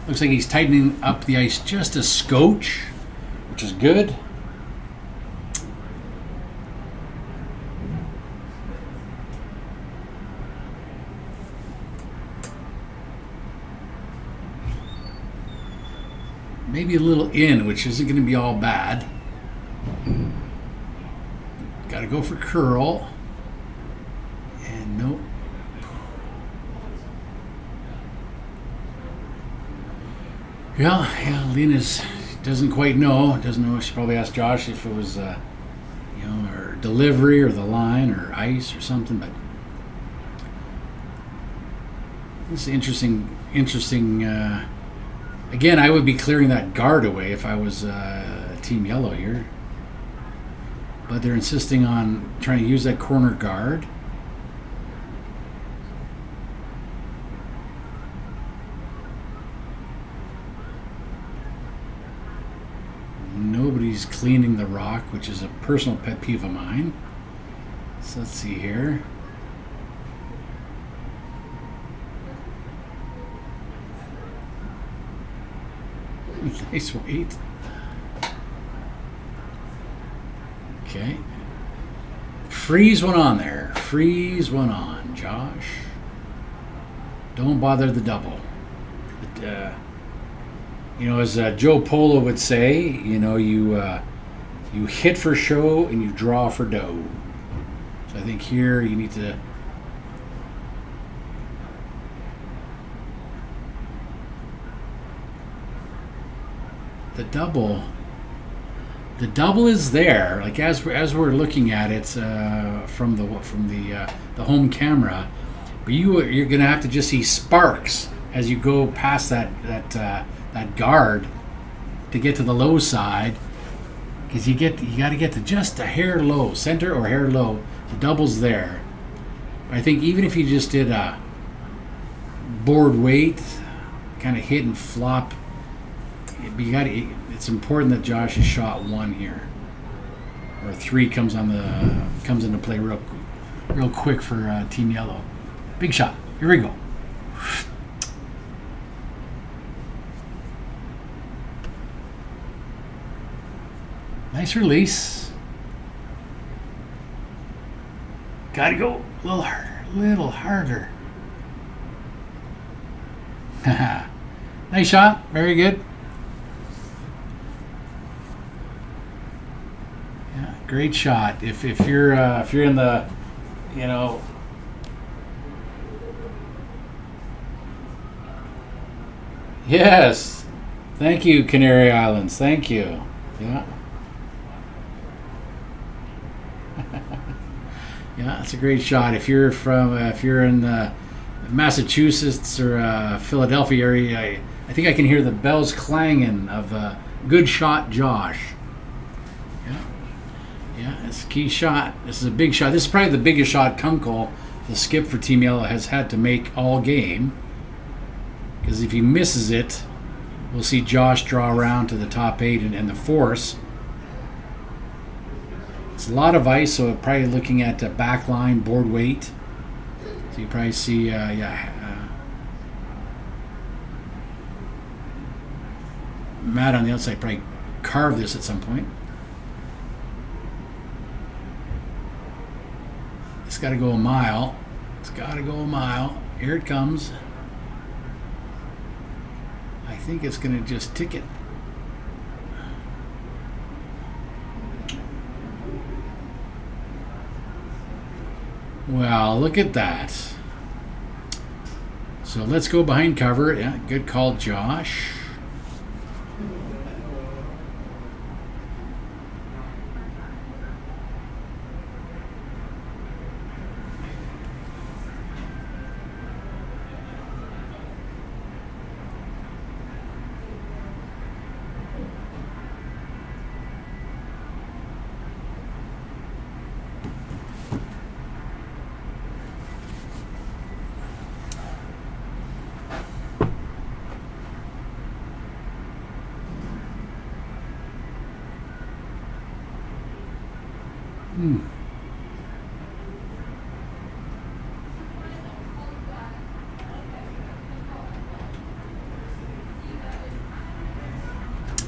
S1: Looks like he's tightening up the ice just a scotch, which is good. Maybe a little in, which isn't going to be all bad. Got to go for curl. And nope. Yeah, Lena's doesn't quite know. Doesn't know. She probably asked Josh if it was, her delivery or the line or ice or something. But it's interesting. Again, I would be clearing that guard away if I was Team Yellow here. But they're insisting on trying to use that corner guard. Nobody's cleaning the rock, which is a personal pet peeve of mine. So let's see here. Nice weight. Okay. Freeze one on there. Freeze one on, Josh. Don't bother the double. But, as Joe Polo would say, you hit for show and you draw for dough. So I think here you need to. The double is there. Like as we're looking at it from the home camera, but you're gonna have to just see sparks as you go past that guard to get to the low side, because you got to get to just a hair low, center or hair low. The double's there. But I think even if you just did a board weight, kind of hit and flop. It's important that Josh has shot 1 here, or 3 comes into play real quick for Team Yellow. Big shot. Here we go. Nice release. Got to go a little harder. Nice shot. Very good. Great shot. If you're in the, yes. Thank you, Canary Islands. Thank you. Yeah. Yeah, that's a great shot. If you're in the Massachusetts or Philadelphia area, I think I can hear the bells clanging of good shot, Josh. Yeah, it's a key shot. This is a big shot. This is probably the biggest shot Kunkel, the skip for Team Yellow, has had to make all game. Because if he misses it, we'll see Josh draw around to the top 8 and the force. It's a lot of ice, so probably looking at back line, board weight. So you probably see, Matt on the outside probably carve this at some point. It's got to go a mile. It's got to go a mile. Here it comes. I think it's going to just tick it. Well, look at that. So let's go behind cover. Yeah, good call, Josh.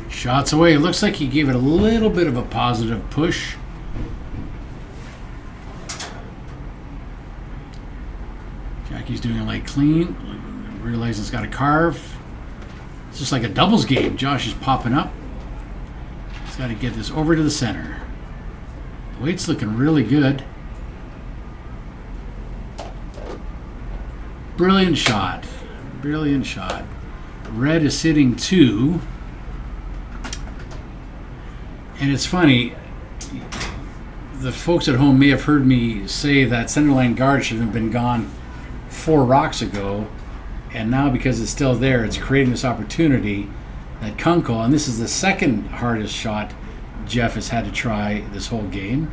S1: Shots away. It looks like he gave it a little bit of a positive push. Jackie's doing a light clean. Realizes it's got a carve. It's just like a doubles game. Josh is popping up. He's got to get this over to the center. The weight's looking really good. Brilliant shot. Brilliant shot. Red is sitting 2. And it's funny, the folks at home may have heard me say that centerline guard should have been gone 4 rocks ago, and now because it's still there, it's creating this opportunity that Kunkel, and this is the second hardest shot Jeff has had to try this whole game.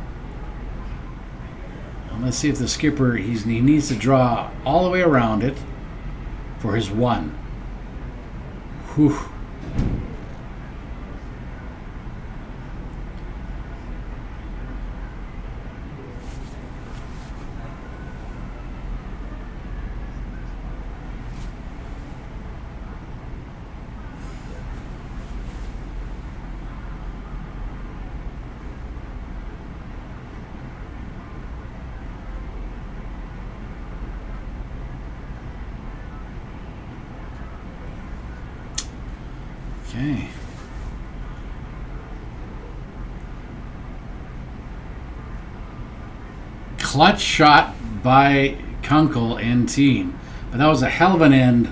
S1: And let's see if the skipper, he needs to draw all the way around it for his 1. Whew. Okay. Clutch shot by Kunkel and team, but that was a hell of an end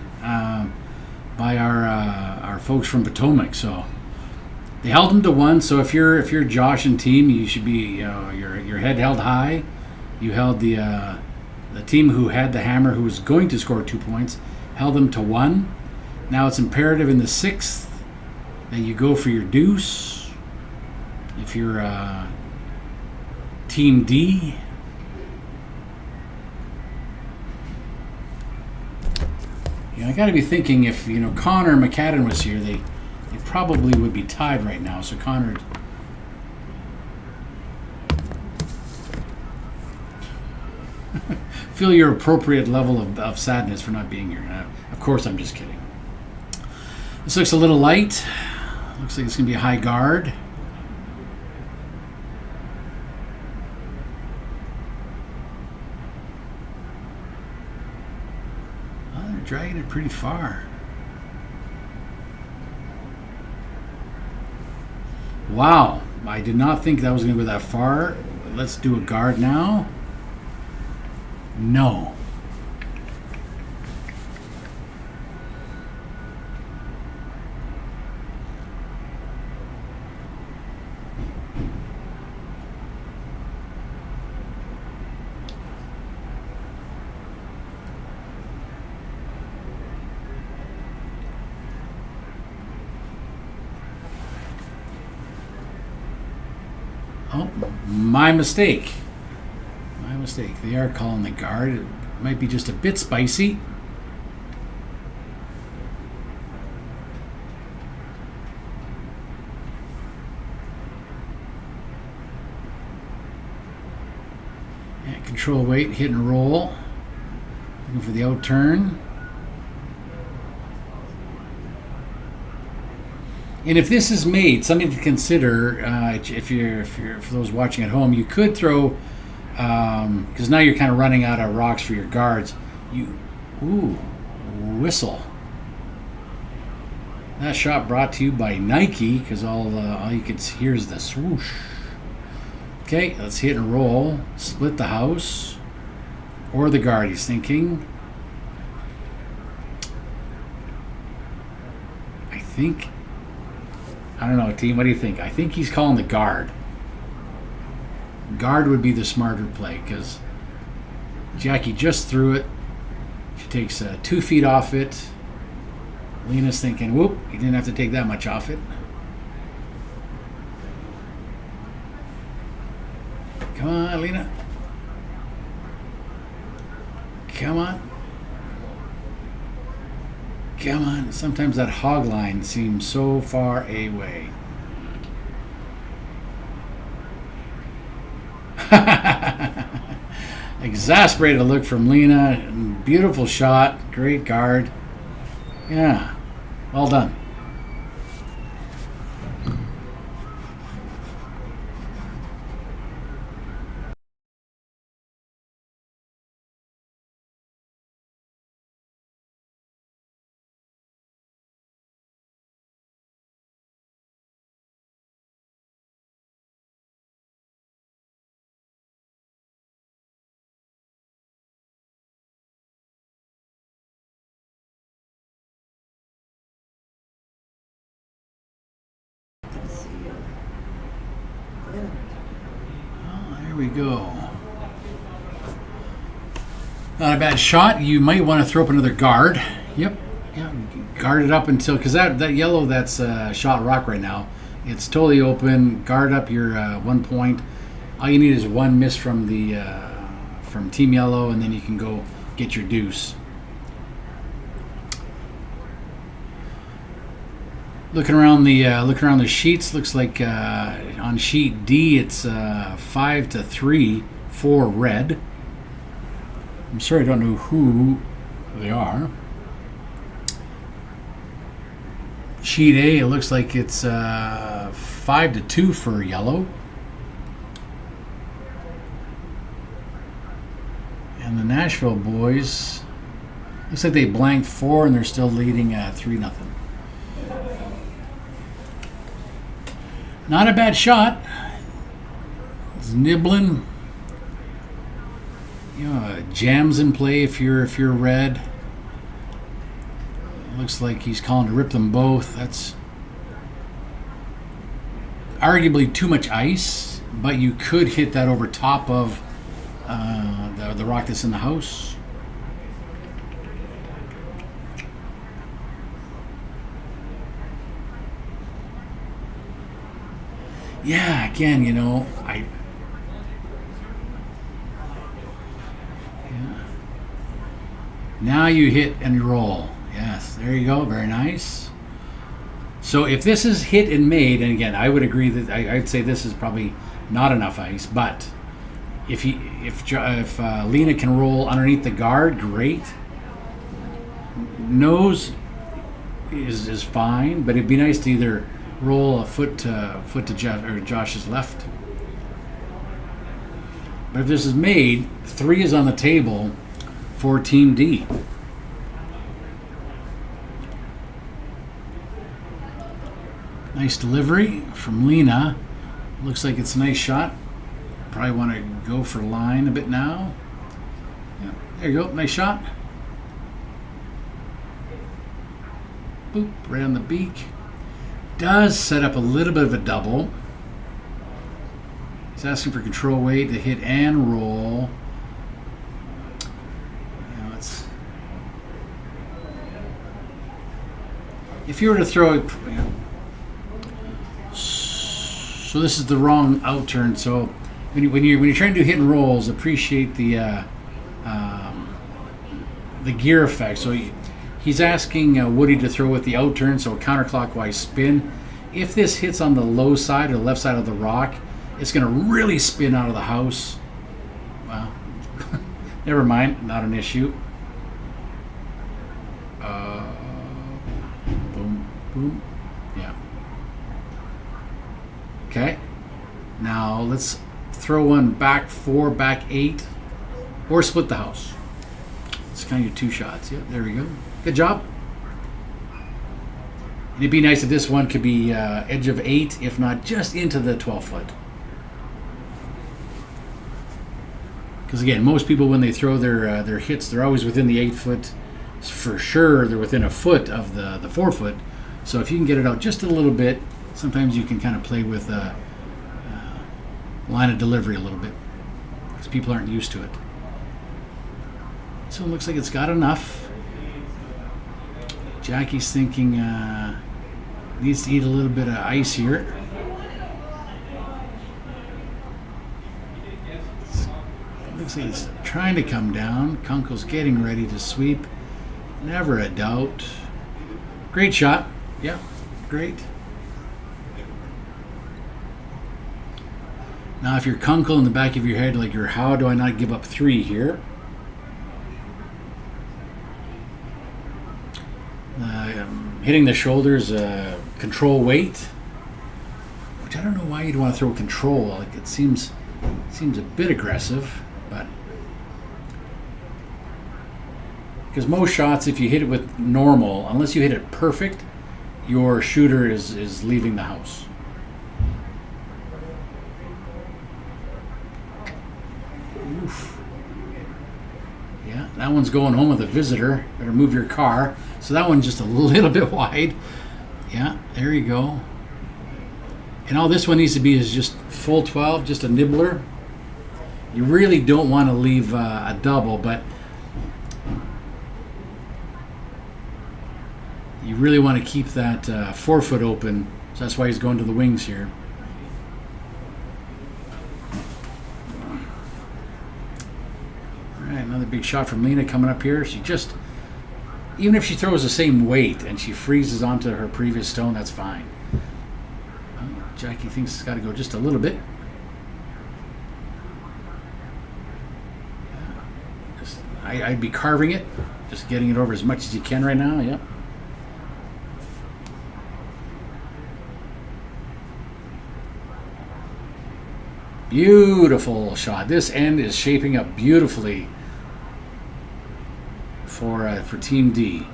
S1: by our folks from Potomac. So they held him to 1. So if you're Josh and team, you should be your head held high. You held the team who had the hammer, who was going to score 2 points, held them to 1. Now it's imperative in the 6th. Then you go for your deuce. If you're Team D. I got to be thinking if Connor McCadden was here, they probably would be tied right now. So Connor, feel your appropriate level of sadness for not being here. Of course, I'm just kidding. This looks a little light. Looks like it's going to be a high guard. Oh, they're dragging it pretty far. Wow. I did not think that was going to go that far. Let's do a guard now. No. Oh, my mistake. My mistake. They are calling the guard. It might be just a bit spicy. Yeah, control weight, hit and roll. Looking for the out turn. And if this is made, something to consider, if you're for those watching at home, you could throw because now you're kind of running out of rocks for your guards. Ooh, whistle. That shot brought to you by Nike, because all you can hear is the swoosh. Okay, let's hit and roll. Split the house. Or the guard, he's thinking. I don't know, team, what do you think? I think he's calling the guard. Guard would be the smarter play, because Jackie just threw it. She takes 2 feet off it. Lena's thinking, whoop, he didn't have to take that much off it. Come on, Lena. Come on. Come on. Sometimes that hog line seems so far away. Exasperated look from Lena. Beautiful shot. Great guard. Yeah. Well done. There we go. Not a bad shot. You might want to throw up another guard. Yep. Yeah. Guard it up until, because that yellow that's shot rock right now, it's totally open. Guard up your 1 point. All you need is 1 miss from the from Team Yellow, and then you can go get your deuce. Looking around the sheets, looks like on sheet D it's 5-3 for red. I'm sorry, I don't know who they are. Sheet A, it looks like it's 5-2 for yellow. And the Nashville boys, looks like they blanked 4 and they're still leading 3-0. Not a bad shot. It's nibbling. You know, jams in play if you're red. It looks like he's calling to rip them both. That's arguably too much ice, but you could hit that over top of the rock that's in the house. Yeah, again, Now you hit and roll. Yes, there you go. Very nice. So if this is hit and made, and again, I would agree that I'd say this is probably not enough ice, but if Lena can roll underneath the guard, great. Nose is fine, but it'd be nice to either roll a foot to Josh's left. But if this is made, 3 is on the table for Team D. Nice delivery from Lena. Looks like it's a nice shot. Probably want to go for line a bit now. Yeah, there you go. Nice shot. Boop, right on the beak. Does set up a little bit of a double. He's asking for control weight to hit and roll. If you were to throw it, so this is the wrong out turn. So when you're trying to do hit and rolls, appreciate the gear effect. So he's asking Woody to throw with the out turn, so a counterclockwise spin. If this hits on the low side or the left side of the rock, it's going to really spin out of the house. Well, never mind, not an issue. Boom. Yeah. Okay. Now let's throw one back 4, back 8, or split the house. It's kind of your 2 shots. Yeah, there we go. Good job. And it'd be nice if this one could be edge of 8, if not just into the 12 foot. Because again, most people when they throw their hits, they're always within the 8 foot. For sure, they're within a foot of the 4 foot. So if you can get it out just a little bit, sometimes you can kind of play with line of delivery a little bit, because people aren't used to it. So it looks like it's got enough. Jackie's thinking needs to eat a little bit of ice here. Looks like it's trying to come down. Kunkel's getting ready to sweep. Never a doubt. Great shot. Yeah, great. Now if you're Kunkel in the back of your head, like you're, how do I not give up 3 here? Hitting the shoulders, control weight, which I don't know why you'd want to throw control. Like it seems a bit aggressive, but because most shots, if you hit it with normal, unless you hit it perfect, your shooter is leaving the house. Oof. Yeah, that one's going home with a visitor. Better move your car. So that one's just a little bit wide. Yeah, there you go. And all this one needs to be is just full 12, just a nibbler. You really don't want to leave a double, but you really want to keep that 4 foot open. So that's why he's going to the wings here. All right, another big shot from Lena coming up here. She just, even if she throws the same weight and she freezes onto her previous stone, that's fine. Jackie thinks it's got to go just a little bit. I'd be carving it, just getting it over as much as you can right now. Yep. Beautiful shot. This end is shaping up beautifully for Team D.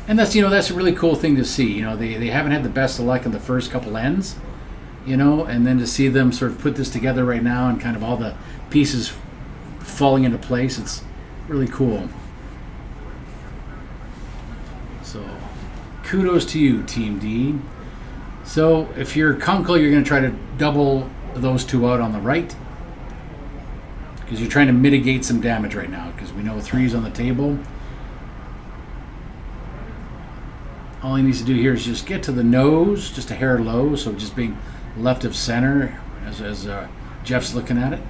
S1: And that's a really cool thing to see. They haven't had the best of luck in the first couple ends, and then to see them sort of put this together right now and kind of all the pieces falling into place, it's really cool. So kudos to you, Team D. So if you're Kunkel, you're going to try to double those 2 out on the right, because you're trying to mitigate some damage right now, because we know 3 is on the table. All he needs to do here is just get to the nose, just a hair low, so just being left of center as Jeff's looking at it.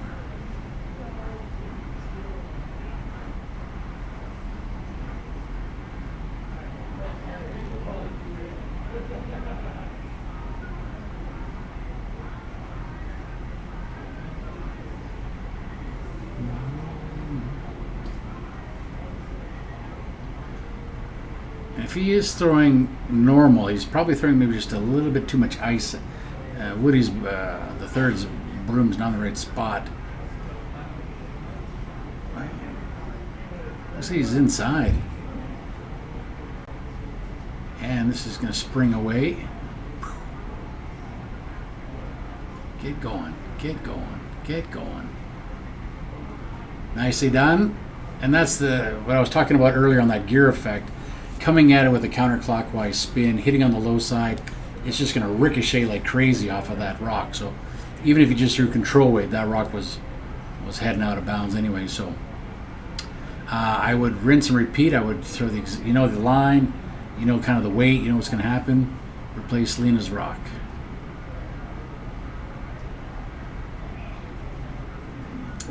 S1: If he is throwing normal, he's probably throwing maybe just a little bit too much ice. Woody's, the third's broom's not in the right spot. Looks like he's inside. And this is going to spring away. Get going, get going, get going. Nicely done. And that's what I was talking about earlier on that gear effect. Coming at it with a counterclockwise spin, hitting on the low side, it's just going to ricochet like crazy off of that rock. So even if you just threw control weight, that rock was heading out of bounds anyway. So I would rinse and repeat. I would throw the line, kind of the weight, what's going to happen. Replace Lena's rock.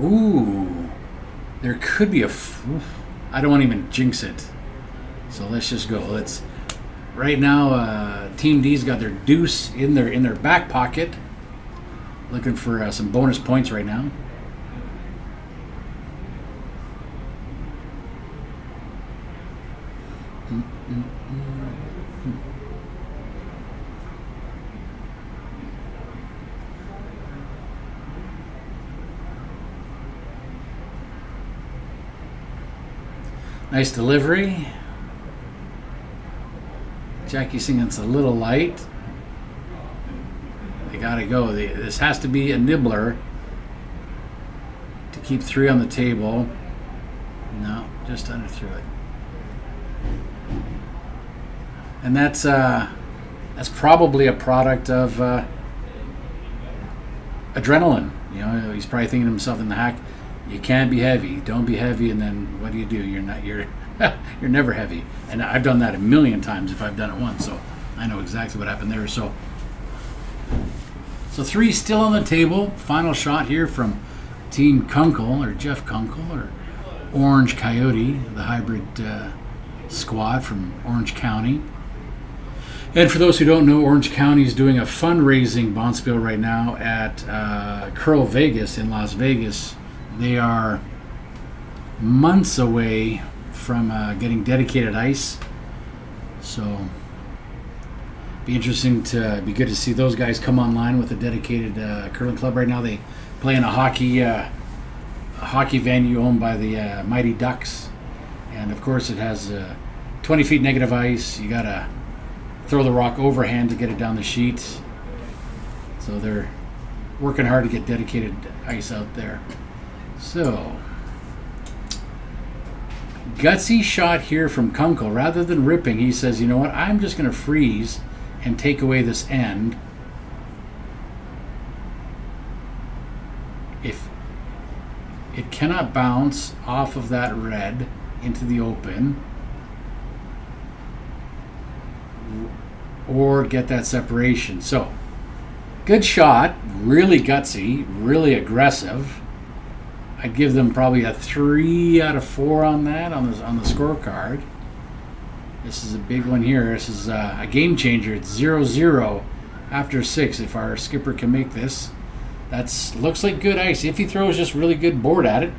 S1: Ooh, there could be I don't want to even jinx it. So let's just go. Right now, Team D's got their deuce in their back pocket, looking for some bonus points right now. Nice delivery. Jackie's thinking it's a little light. They gotta go. This has to be a nibbler to keep 3 on the table. No, just under through it. And that's probably a product of adrenaline. You know, he's probably thinking to himself in the hack, you can't be heavy. Don't be heavy, and then what do? You're you're never heavy. And I've done that a million times if I've done it once, so I know exactly what happened there. So 3 still on the table. Final shot here from Team Kunkel, or Jeff Kunkel, or Orange Coyote, the hybrid squad from Orange County. And for those who don't know, Orange County is doing a fundraising Bonspiel right now at Curl Vegas in Las Vegas. They are months away from getting dedicated ice. So be interesting to be good to see those guys come online with a dedicated curling club. Right now they play in a hockey venue owned by the Mighty Ducks. And of course it has 20 feet negative ice. You gotta throw the rock overhand to get it down the sheet. So they're working hard to get dedicated ice out there. So, gutsy shot here from Kunkel. Rather than ripping, he says, you know what, I'm just going to freeze and take away this end. If it cannot bounce off of that red into the open, or get that separation. So, good shot, really gutsy, really aggressive. I'd give them probably a 3 out of 4 on that on the scorecard. This is a big one here. This is a game changer. It's 0-0 after 6. If our skipper can make this, that's looks like good ice. If he throws just really good board at it,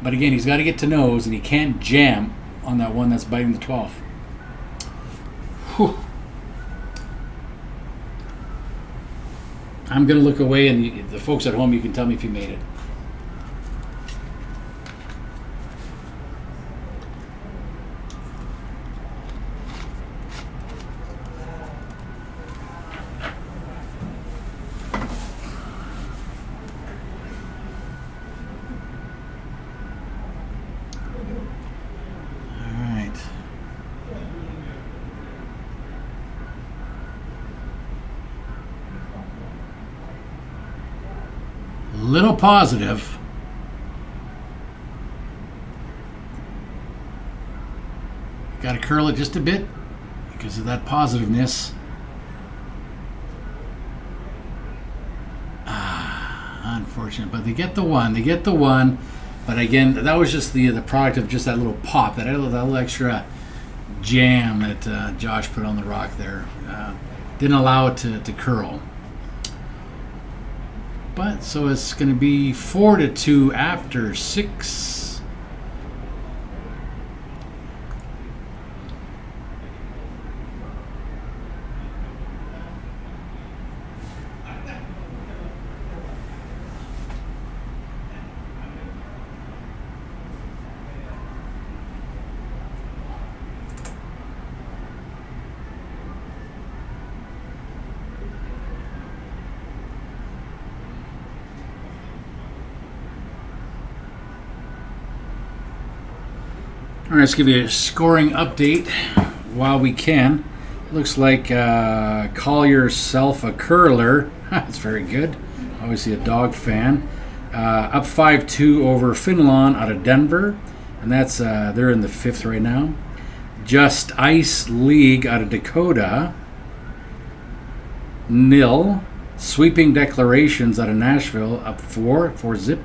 S1: but again, he's got to get to nose, and he can't jam on that one that's biting the 12th. Whew. I'm going to look away, and the folks at home, you can tell me if you made it. All right. Little positive. Got to curl it just a bit because of that positiveness. Unfortunate, but they get the one. They get the one. But again, that was just the product of just that little pop, that little extra jam that Josh put on the rock there. Didn't allow it to curl. But so it's going to be 4-2 after 6. All right, let's give you a scoring update while we can. Looks like Call Yourself a Curler. That's very good. Obviously a dog fan. Up 5-2 over Finlon out of Denver. And that's they're in the 5th right now. Just Ice League out of Dakota. 0. Sweeping Declarations out of Nashville up 4-zip.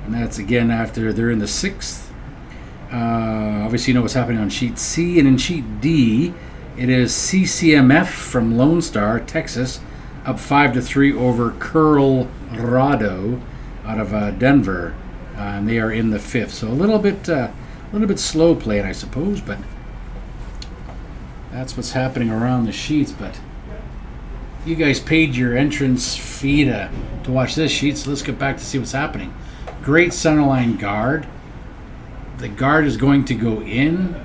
S1: And that's again after they're in the 6th. Obviously, you know what's happening on sheet C, and in sheet D, it is CCMF from Lone Star, Texas, up 5-3 over Curlrado out of Denver, and they are in the 5th. So a little bit slow playing, I suppose, but that's what's happening around the sheets. But you guys paid your entrance fee to watch this sheet, so let's get back to see what's happening. Great centerline guard. the guard is going to go in,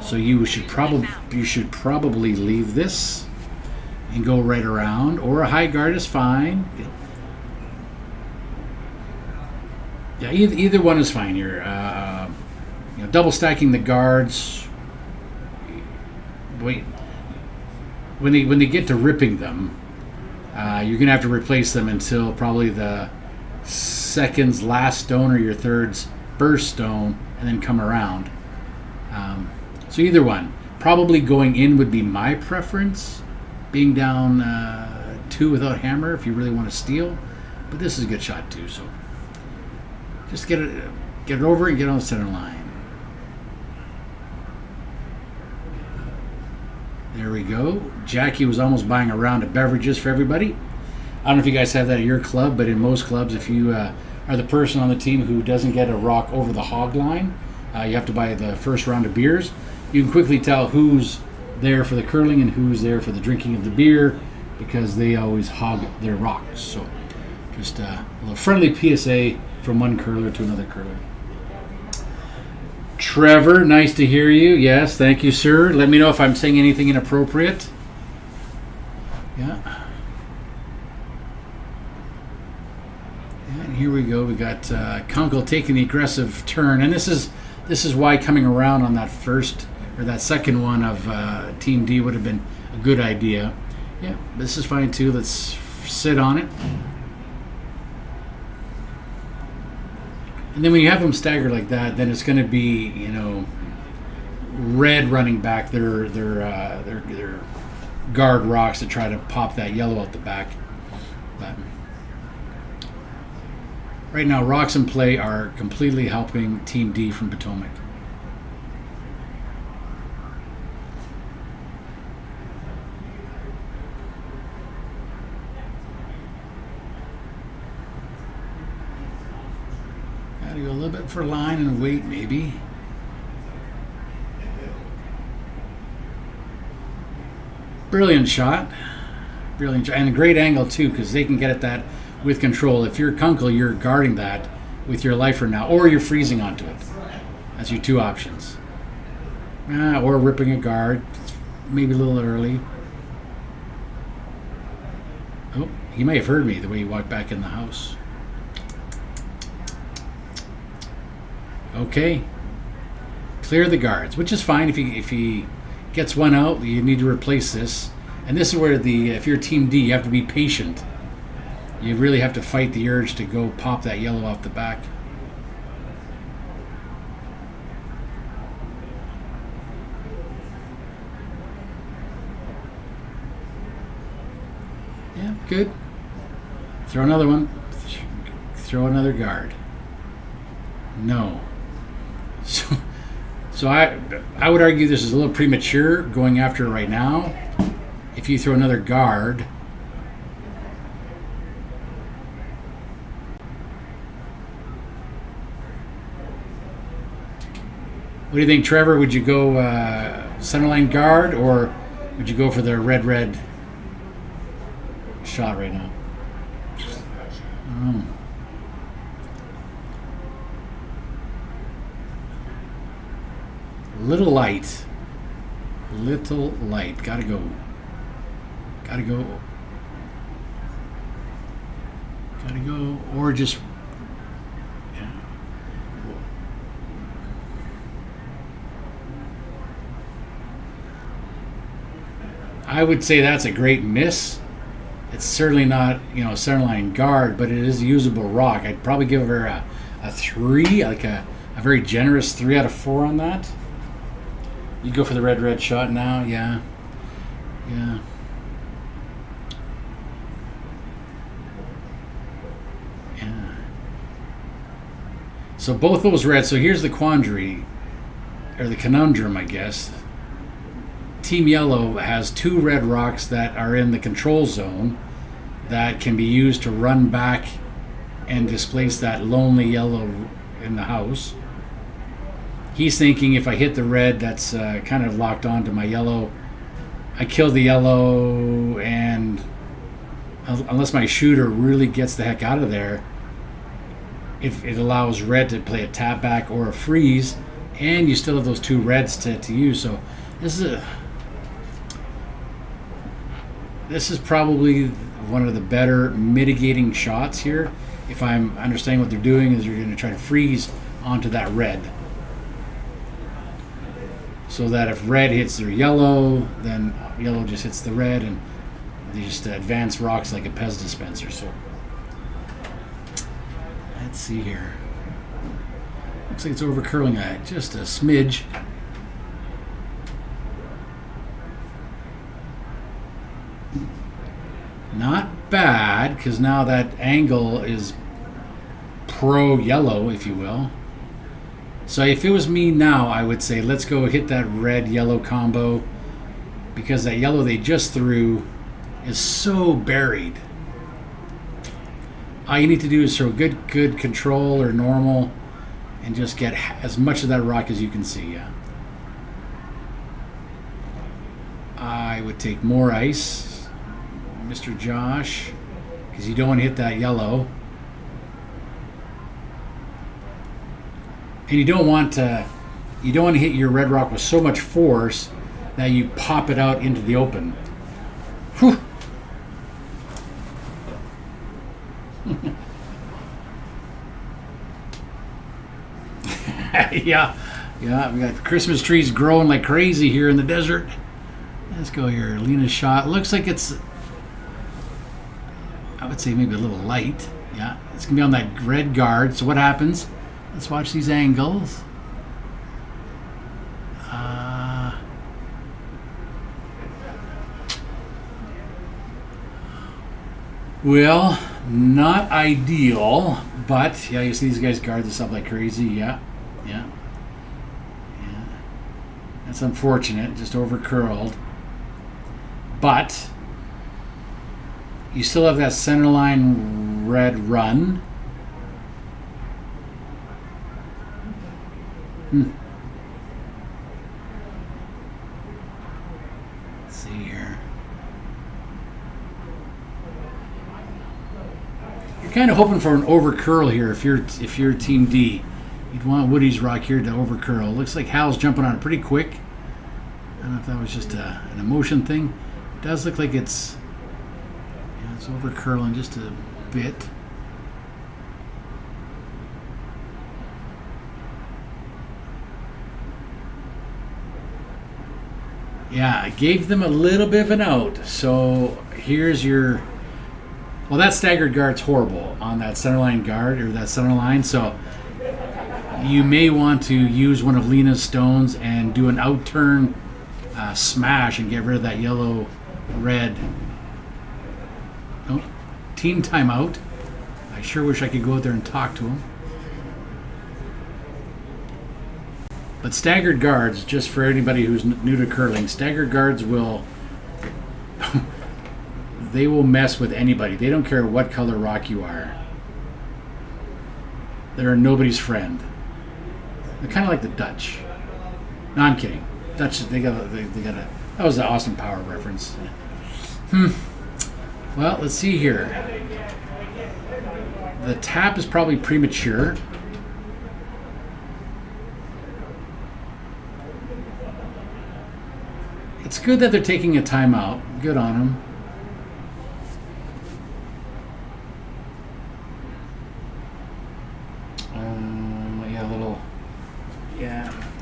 S1: so you should probably leave this and go right around, or a high guard is fine. Yeah, either one is fine here. Double stacking the guards. Wait, when they get to ripping them, you're gonna have to replace them until probably the second's last stone or your third's first stone, and then come around. So either one, probably going in would be my preference. Being down 2 without hammer if you really want to steal, but this is a good shot too. So just get it over and get on the center line. There we go. Jackie was almost buying a round of beverages for everybody. I don't know if you guys have that at your club, but in most clubs, if you are the person on the team who doesn't get a rock over the hog line, you have to buy the first round of beers. You can quickly tell who's there for the curling and who's there for the drinking of the beer, because they always hog their rocks. So just a little friendly PSA from one curler to another curler. Trevor, nice to hear you. Yes, thank you, sir. Let me know if I'm saying anything inappropriate. Yeah. And here we go. We got Kunkel taking the aggressive turn, and this is why coming around on that first or that second one of Team D would have been a good idea. Yeah, this is fine too. Let's sit on it. And then when you have them staggered like that, then it's going to be, red running back their guard rocks to try to pop that yellow out the back. But right now, rocks in play are completely helping Team D from Potomac. Gotta go a little bit for line and weight, maybe. Brilliant shot. Brilliant shot. And a great angle, too, because they can get at that with control. If you're Kunkel, you're guarding that with your lifer now, or you're freezing onto it. That's your two options. Or ripping a guard. Maybe a little early. Oh, he may have heard me the way he walked back in the house. Okay. Clear the guards, which is fine. If he gets one out, you need to replace this. And this is where if you're Team D, you have to be patient. You really have to fight the urge to go pop that yellow off the back. Yeah, good. Throw another one. Throw another guard. No. So I would argue this is a little premature going after it right now. If you throw another guard, what do you think, Trevor? Would you go centerline guard, or would you go for the red shot right now? Little light. Gotta go. Or just, yeah. I would say that's a great miss. It's certainly not, centerline guard, but it is a usable rock. I'd probably give her a 3, like a very generous 3 out of 4 on that. You go for the red shot now, yeah. So both those reds. So here's the quandary, or the conundrum, I guess. Team Yellow has 2 red rocks that are in the control zone that can be used to run back and displace that lonely yellow in the house. He's thinking, if I hit the red that's kind of locked onto my yellow, I kill the yellow, and unless my shooter really gets the heck out of there, if it allows red to play a tap back or a freeze, and you still have those 2 reds to use. So this is probably one of the better mitigating shots here. If I'm understanding what they're doing, is they're going to try to freeze onto that red, so that if red hits their yellow, then yellow just hits the red, and they just advance rocks like a Pez dispenser. So let's see here. Looks like it's over curling just a smidge. Not bad, because now that angle is pro yellow, if you will. So if it was me now, I would say let's go hit that red yellow combo, because that yellow they just threw is so buried. All you need to do is throw good control or normal and just get as much of that rock as you can see. Yeah, I would take more ice, Mr. Josh, because you don't want to hit that yellow. And you don't want to hit your red rock with so much force that you pop it out into the open. Whew. yeah, we got Christmas trees growing like crazy here in the desert. Let's go here. Lena's shot. Looks like it's, I would say maybe a little light. Yeah, it's going to be on that red guard. So what happens? Let's watch these angles. Well, not ideal, but yeah, you see these guys guard this up like crazy. Yeah. That's unfortunate, just over curled. But you still have that center line red run. Let's see here. You're kind of hoping for an over curl here if you're Team D. You'd want Woody's rock here to over curl. Looks like Hal's jumping on it pretty quick. I don't know if that was just an emotion thing. It does look like it's over curling just a bit. Yeah, I gave them a little bit of an out. So here's your... Well, that staggered guard's horrible on that center line guard, or that center line. So you may want to use one of Lena's stones and do an outturn smash and get rid of that yellow-red. Oh, team timeout. I sure wish I could go out there and talk to him. But staggered guards, just for anybody who's new to curling, staggered guards will they will mess with anybody. They don't care what color rock you are. They're nobody's friend. They're kind of like the Dutch. No, I'm kidding. Dutch, they got a. That was an Austin Power reference. Well, let's see here. The tap is probably premature. It's good that they're taking a timeout. Good on them.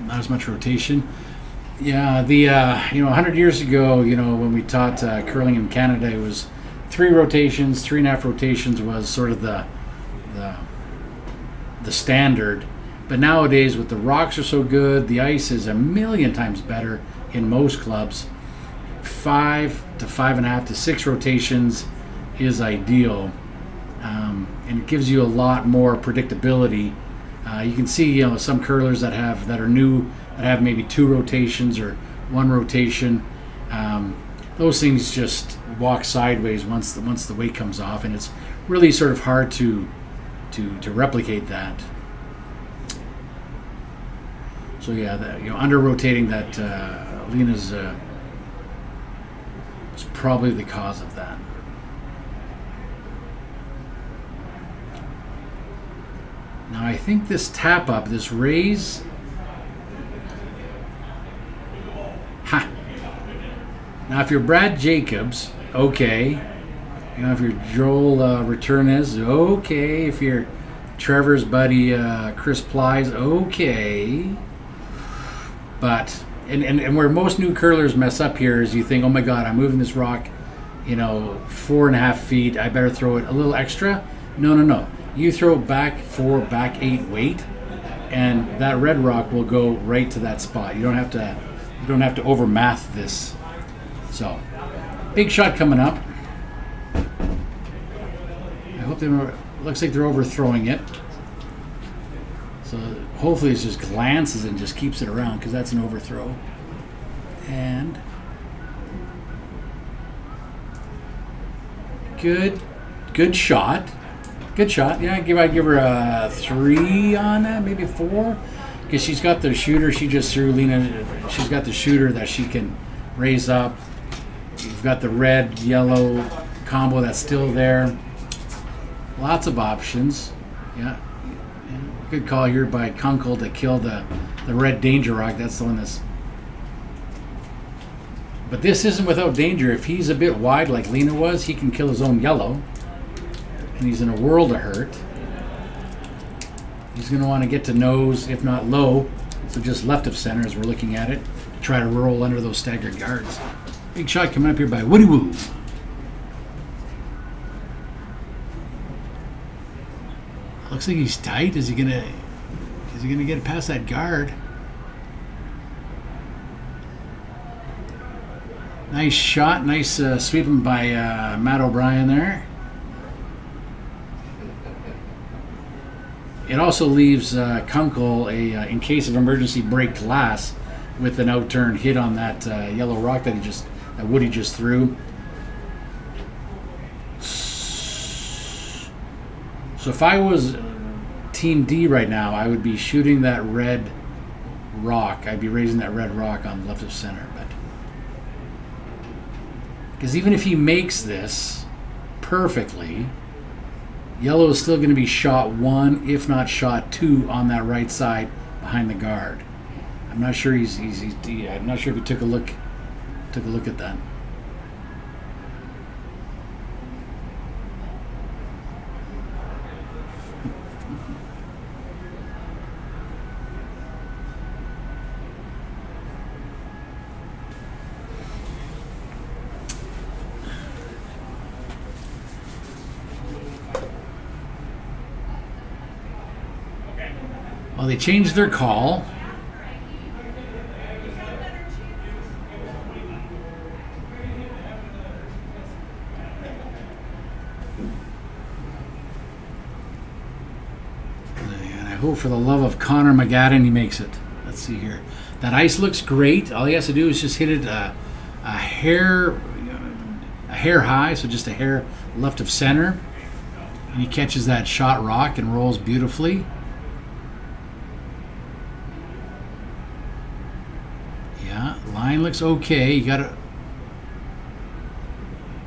S1: Not as much rotation. Yeah, the 100 years ago, when we taught curling in Canada, it was 3 rotations, 3.5 rotations was sort of the standard. But nowadays, with the rocks are so good, the ice is a million times better in most clubs. 5 to 5.5 to 6 rotations is ideal, and it gives you a lot more predictability. You can see, some curlers that are new that have maybe 2 rotations or 1 rotation. Those things just walk sideways once the weight comes off, and it's really sort of hard to replicate that. So yeah, under rotating that Lena's is probably the cause of that. Now I think this tap up, this raise, Ha! Now, if you're Brad Jacobs, okay. If you're Joel Returnes, okay. If you're Trevor's buddy Chris Plies, okay. But and where most new curlers mess up here is you think, oh my God, I'm moving this rock, 4.5 feet. I better throw it a little extra. No. You throw back 4, back 8 weight, and that red rock will go right to that spot. You don't have to overmath this. So, big shot coming up. I hope looks like they're overthrowing it. So hopefully it just glances and just keeps it around, because that's an overthrow. And good shot. Good shot. Yeah, I'd give her a 3 on that, maybe 4, because she's got the shooter. She just threw Lena. She's got the shooter that she can raise up. You've got the red yellow combo that's still there. Lots of options. Yeah. Good call here by Kunkel to kill the red danger rock. That's the one that's. But this isn't without danger. If he's a bit wide like Lena was, he can kill his own yellow. And he's in a world of hurt. He's going to want to get to nose, if not low, so just left of center as we're looking at it. Try to roll under those staggered guards. Big shot coming up here by Woody Woo. Looks like he's tight. Is he gonna get it past that guard? Nice shot. Nice sweeping by Matt O'Brien there. It also leaves Kunkel a in case of emergency break glass with an outturn hit on that yellow rock that Woody just threw. So if I was Team D right now, I would be shooting that red rock. I'd be raising that red rock on left of center. But because even if he makes this perfectly, yellow is still going to be shot 1, if not shot 2, on that right side behind the guard. I'm not sure I'm not sure if he took a look at that. Well, they changed their call. And I hope for the love of Connor McGadden he makes it. Let's see here. That ice looks great. All he has to do is just hit it a hair high, so just a hair left of center. And he catches that shot rock and rolls beautifully. Line looks okay. You gotta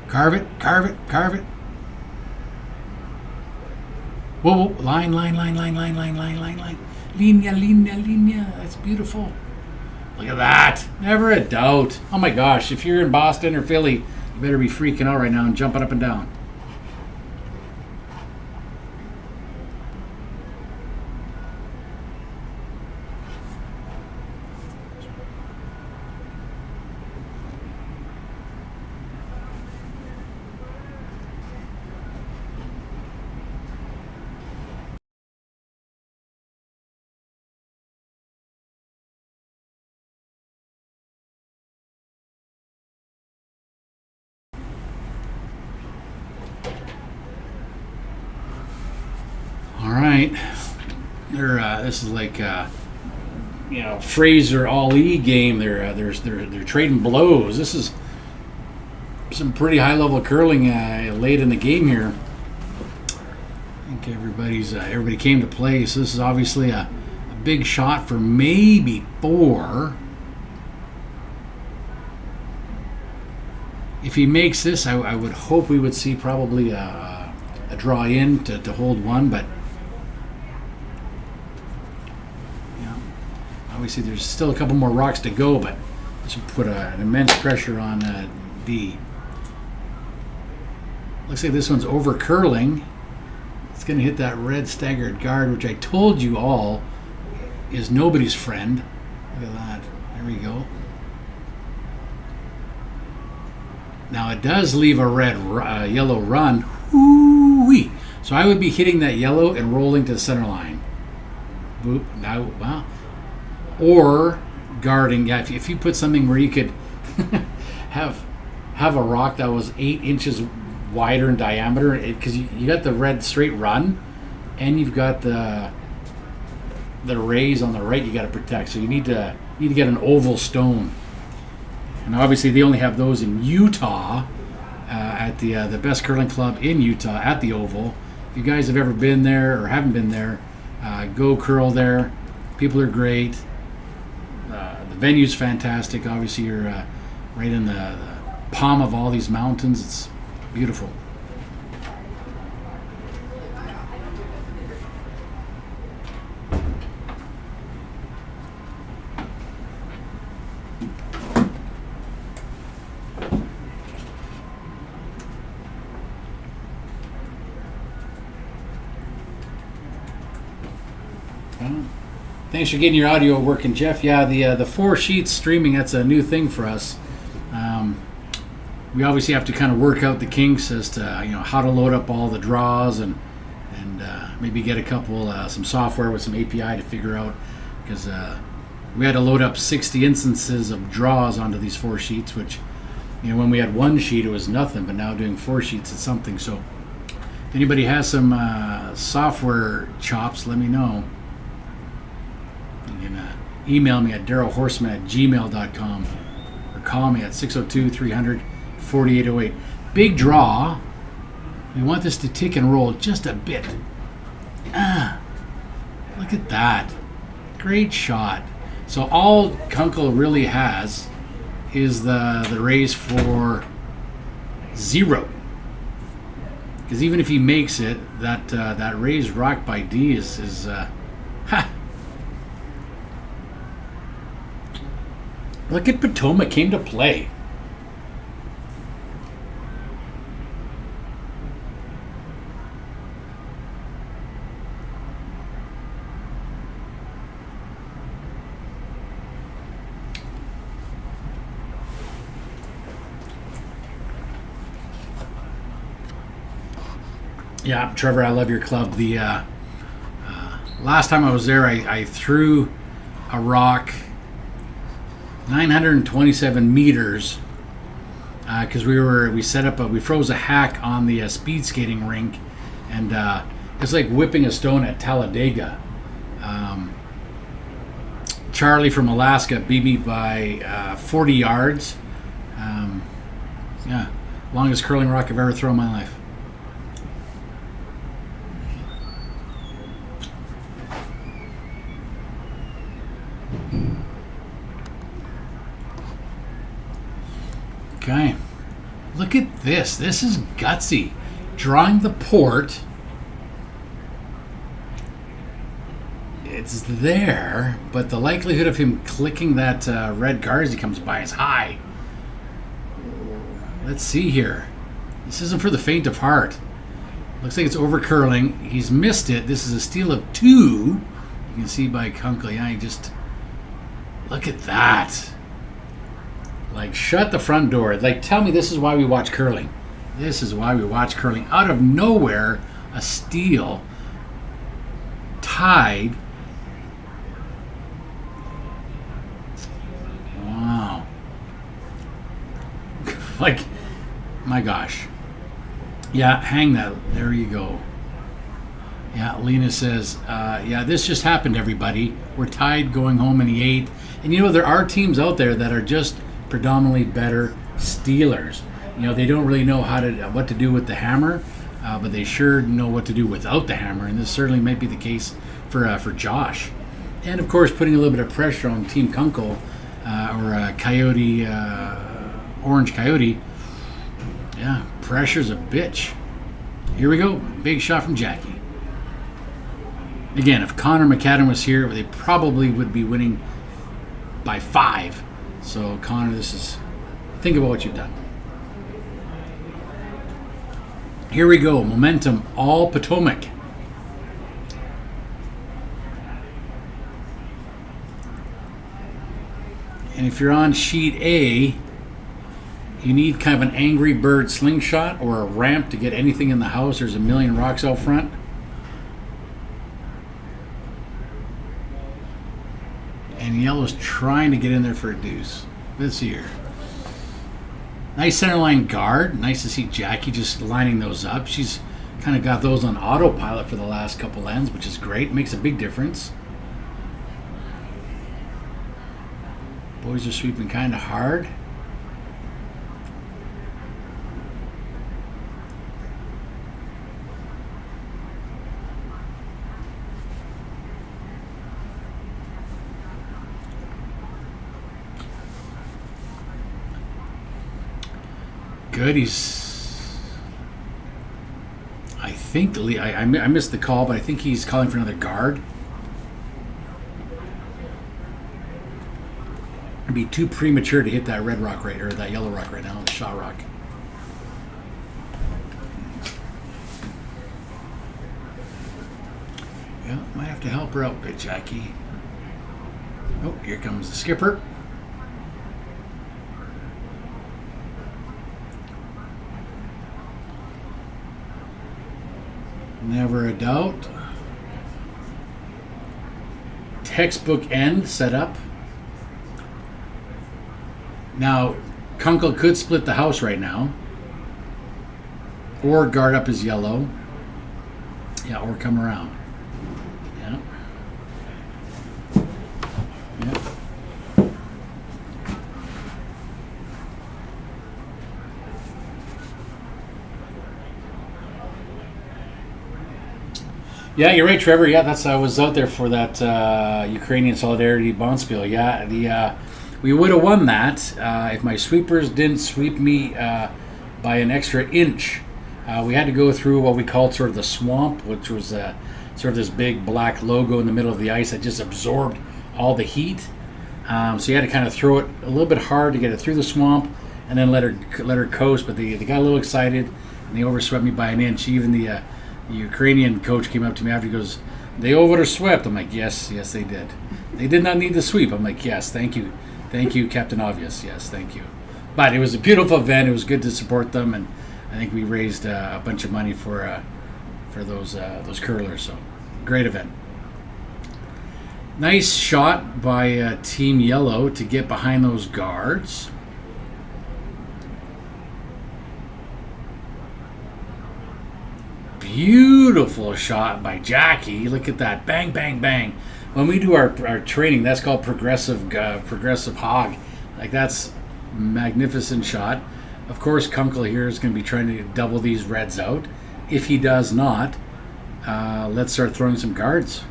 S1: carve it. Whoa, line. Linea. That's beautiful. Look at that. Never a doubt. Oh my gosh, if you're in Boston or Philly, you better be freaking out right now and jumping up and down. All right, this is like Fraser Ali game. They're trading blows. This is some pretty high level curling late in the game here. I think everybody came to play. So this is obviously a big shot for maybe 4. If he makes this, I would hope we would see probably a draw in to hold 1, but. Obviously, there's still a couple more rocks to go, but Should put an immense pressure on D. Looks like this one's over curling. It's going to hit that red staggered guard, which I told you all is nobody's friend. Look at that. There we go. Now it does leave a yellow run. Woo-wee. So I would be hitting that yellow and rolling to the center line. Boop. Now, well, or guarding. Yeah, if you put something where you could have a rock that was 8 inches wider in diameter, because you got the red straight run, and you've got the rays on the right you got to protect. So you need to get an oval stone, and obviously they only have those in Utah at the best curling club in Utah at the Oval. If you guys have ever been there or haven't been there, go curl there. People are great. The venue's fantastic. Obviously you're right in the palm of all these mountains. It's beautiful. Thanks for getting your audio working, Jeff. Yeah, the 4 sheets streaming, that's a new thing for us. We obviously have to kind of work out the kinks as to how to load up all the draws and maybe get a couple some software with some API to figure out, because we had to load up 60 instances of draws onto these 4 sheets, which when we had 1 sheet it was nothing, but now doing 4 sheets is something. So if anybody has some software chops, let me know. You can email me at darylhorseman@gmail.com or call me at 602-300-4808. Big draw. We want this to tick and roll just a bit. Look at that. Great shot. So all Kunkel really has is the raise for 0. Because even if he makes it, that raised rock by D is ha. Look at Potomac came to play. Yeah, Trevor, I love your club. The last time I was there, I threw a rock 927 meters because we froze a hack on the speed skating rink, and it's like whipping a stone at Talladega. Charlie from Alaska beat me by 40 yards. Yeah, longest curling rock I've ever thrown in my life. Okay, look at this. This is gutsy. Drawing the port. It's there, but the likelihood of him clicking that red guard as he comes by is high. Let's see here. This isn't for the faint of heart. Looks like it's over curling. He's missed it. This is a steal of 2. You can see by Kunkel. Yeah, he just... Look at that. Like, shut the front door. Like, tell me this is why we watch curling. This is why we watch curling. Out of nowhere, a steal. Tied. Wow. Like, my gosh. Yeah, hang that. There you go. Yeah, Lena says, yeah, this just happened, everybody. We're tied going home in the 8th. And there are teams out there that are just predominantly better stealers. They don't really know what to do with the hammer, but they sure know what to do without the hammer, and this certainly might be the case for Josh. And of course, putting a little bit of pressure on Team Kunkel or Coyote, Orange Coyote. Yeah, pressure's a bitch. Here we go, big shot from Jackie. Again, if Connor McAdam was here, they probably would be winning by 5. So, Connor, think about what you've done. Here we go. Momentum, all Potomac. And if you're on sheet A, you need kind of an Angry Bird slingshot or a ramp to get anything in the house. There's a million rocks out front. And yellow's trying to get in there for a deuce. Let's see here. Nice centerline guard. Nice to see Jackie just lining those up. She's kind of got those on autopilot for the last couple ends, which is great. Makes a big difference. Boys are sweeping kind of hard. Good. I think I missed the call, but I think he's calling for another guard. It'd be too premature to hit that red rock or that yellow rock right now, the shot rock. Yeah, might have to help her out a bit, Jackie. Oh, here comes the skipper. Never a doubt. Textbook end set up. Now, Kunkel could split the house right now. Or guard up his yellow. Yeah, or come around. Yeah. Yeah. Yeah, you're right, Trevor. Yeah, I was out there for that Ukrainian Solidarity Bonspiel. Yeah, we would have won that if my sweepers didn't sweep me by an extra inch. We had to go through what we called sort of the swamp, which was sort of this big black logo in the middle of the ice that just absorbed all the heat. So you had to kind of throw it a little bit hard to get it through the swamp, and then let her coast. But they got a little excited, and they overswept me by an inch. Even the Ukrainian coach came up to me after. He goes, "They overswept." I'm like, yes, they did. They did not need the sweep. I'm like, yes, thank you, Captain Obvious. Yes, thank you. But it was a beautiful event. It was good to support them, and I think we raised a bunch of money for those curlers. So great event. Nice shot by Team Yellow to get behind those guards. Beautiful shot by Jackie. Look at that. Bang, bang, bang. When we do our training, that's called progressive hog. Like, that's magnificent shot. Of course, Kunkel here is going to be trying to double these reds out. If he does not, let's start throwing some guards.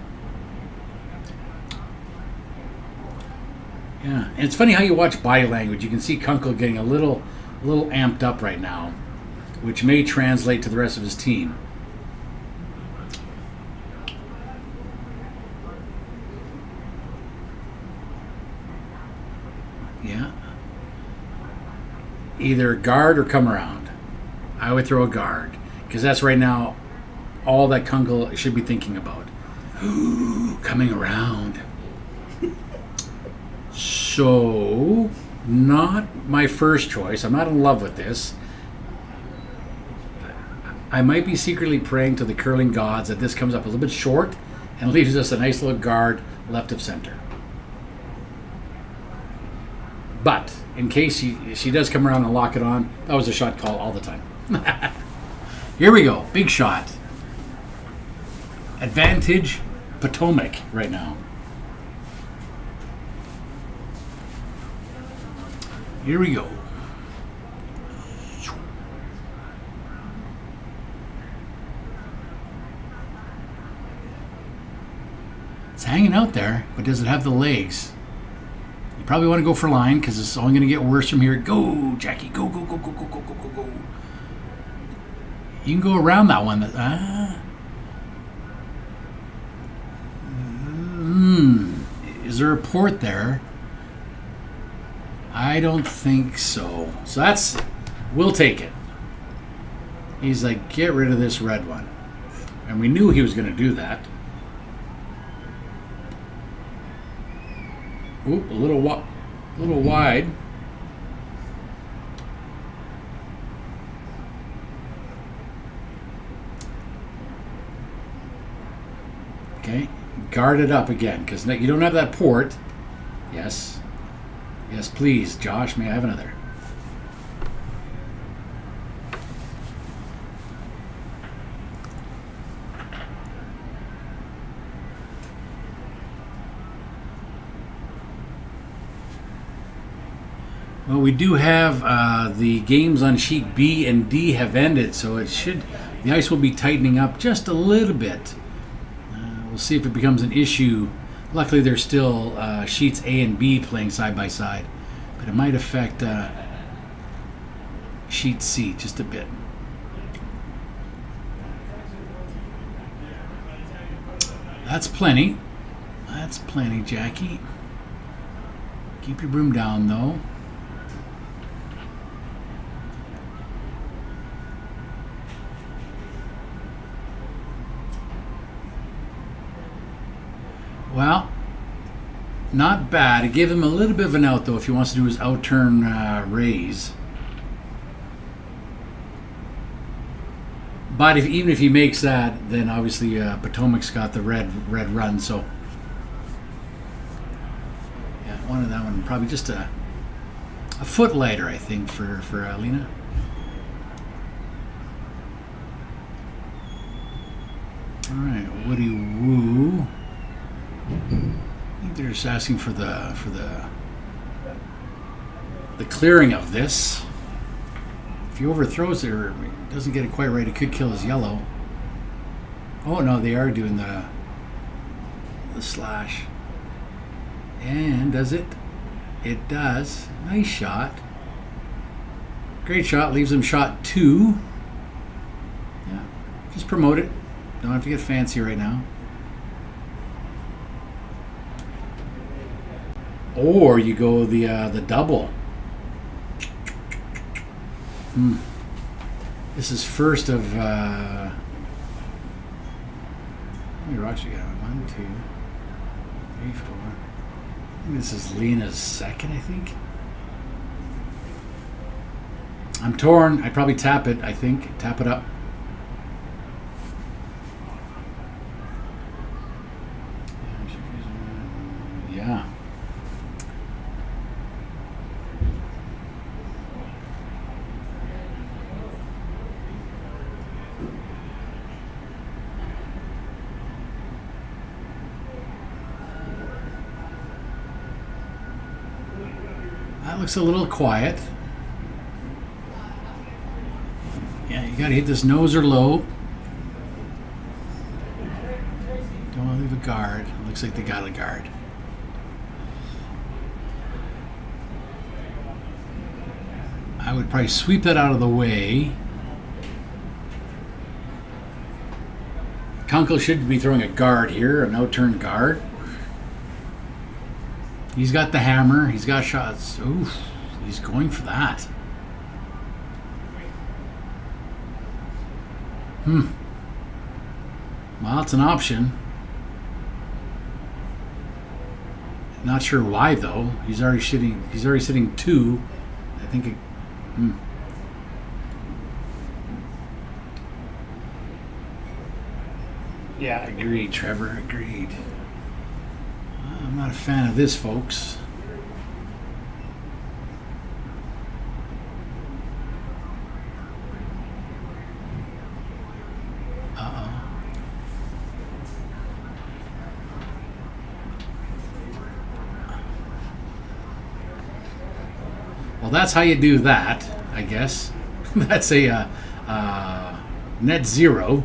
S1: Yeah, and it's funny how you watch body language. You can see Kunkel getting a little amped up right now, which may translate to the rest of his team. Yeah. Either guard or come around. I would throw a guard, because that's right now all that Kunkel should be thinking about. Coming around. So, not my first choice. I'm not in love with this. I might be secretly praying to the curling gods that this comes up a little bit short and leaves us a nice little guard left of center. But in case she does come around and lock it on, that was a shot call all the time. Here we go. Big shot. Advantage Potomac right now. Here we go. It's hanging out there, but does it have the legs? You probably want to go for line, because it's only going to get worse from here. Go, Jackie. Go, go, go, go, go, go, go, go, go. You can go around that one. Is there a port there? I don't think so. So that's, we'll take it. He's like, get rid of this red one. And we knew he was going to do that. Oop, a little wide. Okay, guard it up again, because you don't have that port. Yes. Yes, please, Josh, may I have another? Well, we do have the games on sheet B and D have ended, so the ice will be tightening up just a little bit. We'll see if it becomes an issue. Luckily, there's still sheets A and B playing side by side, but it might affect sheet C just a bit. That's plenty. That's plenty, Jackie. Keep your broom down, though. Well, not bad. It gave him a little bit of an out, though, if he wants to do his out-turn raise. But even if he makes that, then obviously Potomac's got the red run. So, yeah, wanted that one probably just a foot lighter, I think, for Lena. All right, Woody Woo. I think they're just asking for the clearing of this. If he overthrows it or doesn't get it quite right, it could kill his yellow. Oh no, they are doing the slash. And does it? It does. Nice shot. Great shot. Leaves him shot 2. Yeah, just promote it. Don't have to get fancy right now. Or you go the double. This is first of how many rocks we got? 1, 2, 3, 4. I think this is Lena's second, I think. I'm torn. I'd probably tap it, I think. Tap it up. Yeah. That looks a little quiet. Yeah, you gotta hit this nose or low. Don't want to leave a guard. Looks like they got a guard. I would probably sweep that out of the way. Kunkel should be throwing a guard here, an out-turn guard. He's got the hammer. He's got shots. Oof, he's going for that. Well, it's an option. Not sure why though. He's already sitting 2. I think. Yeah, agreed, Trevor. Agreed. I'm not a fan of this, folks. Uh-oh. Well, that's how you do that, I guess. That's a net 0.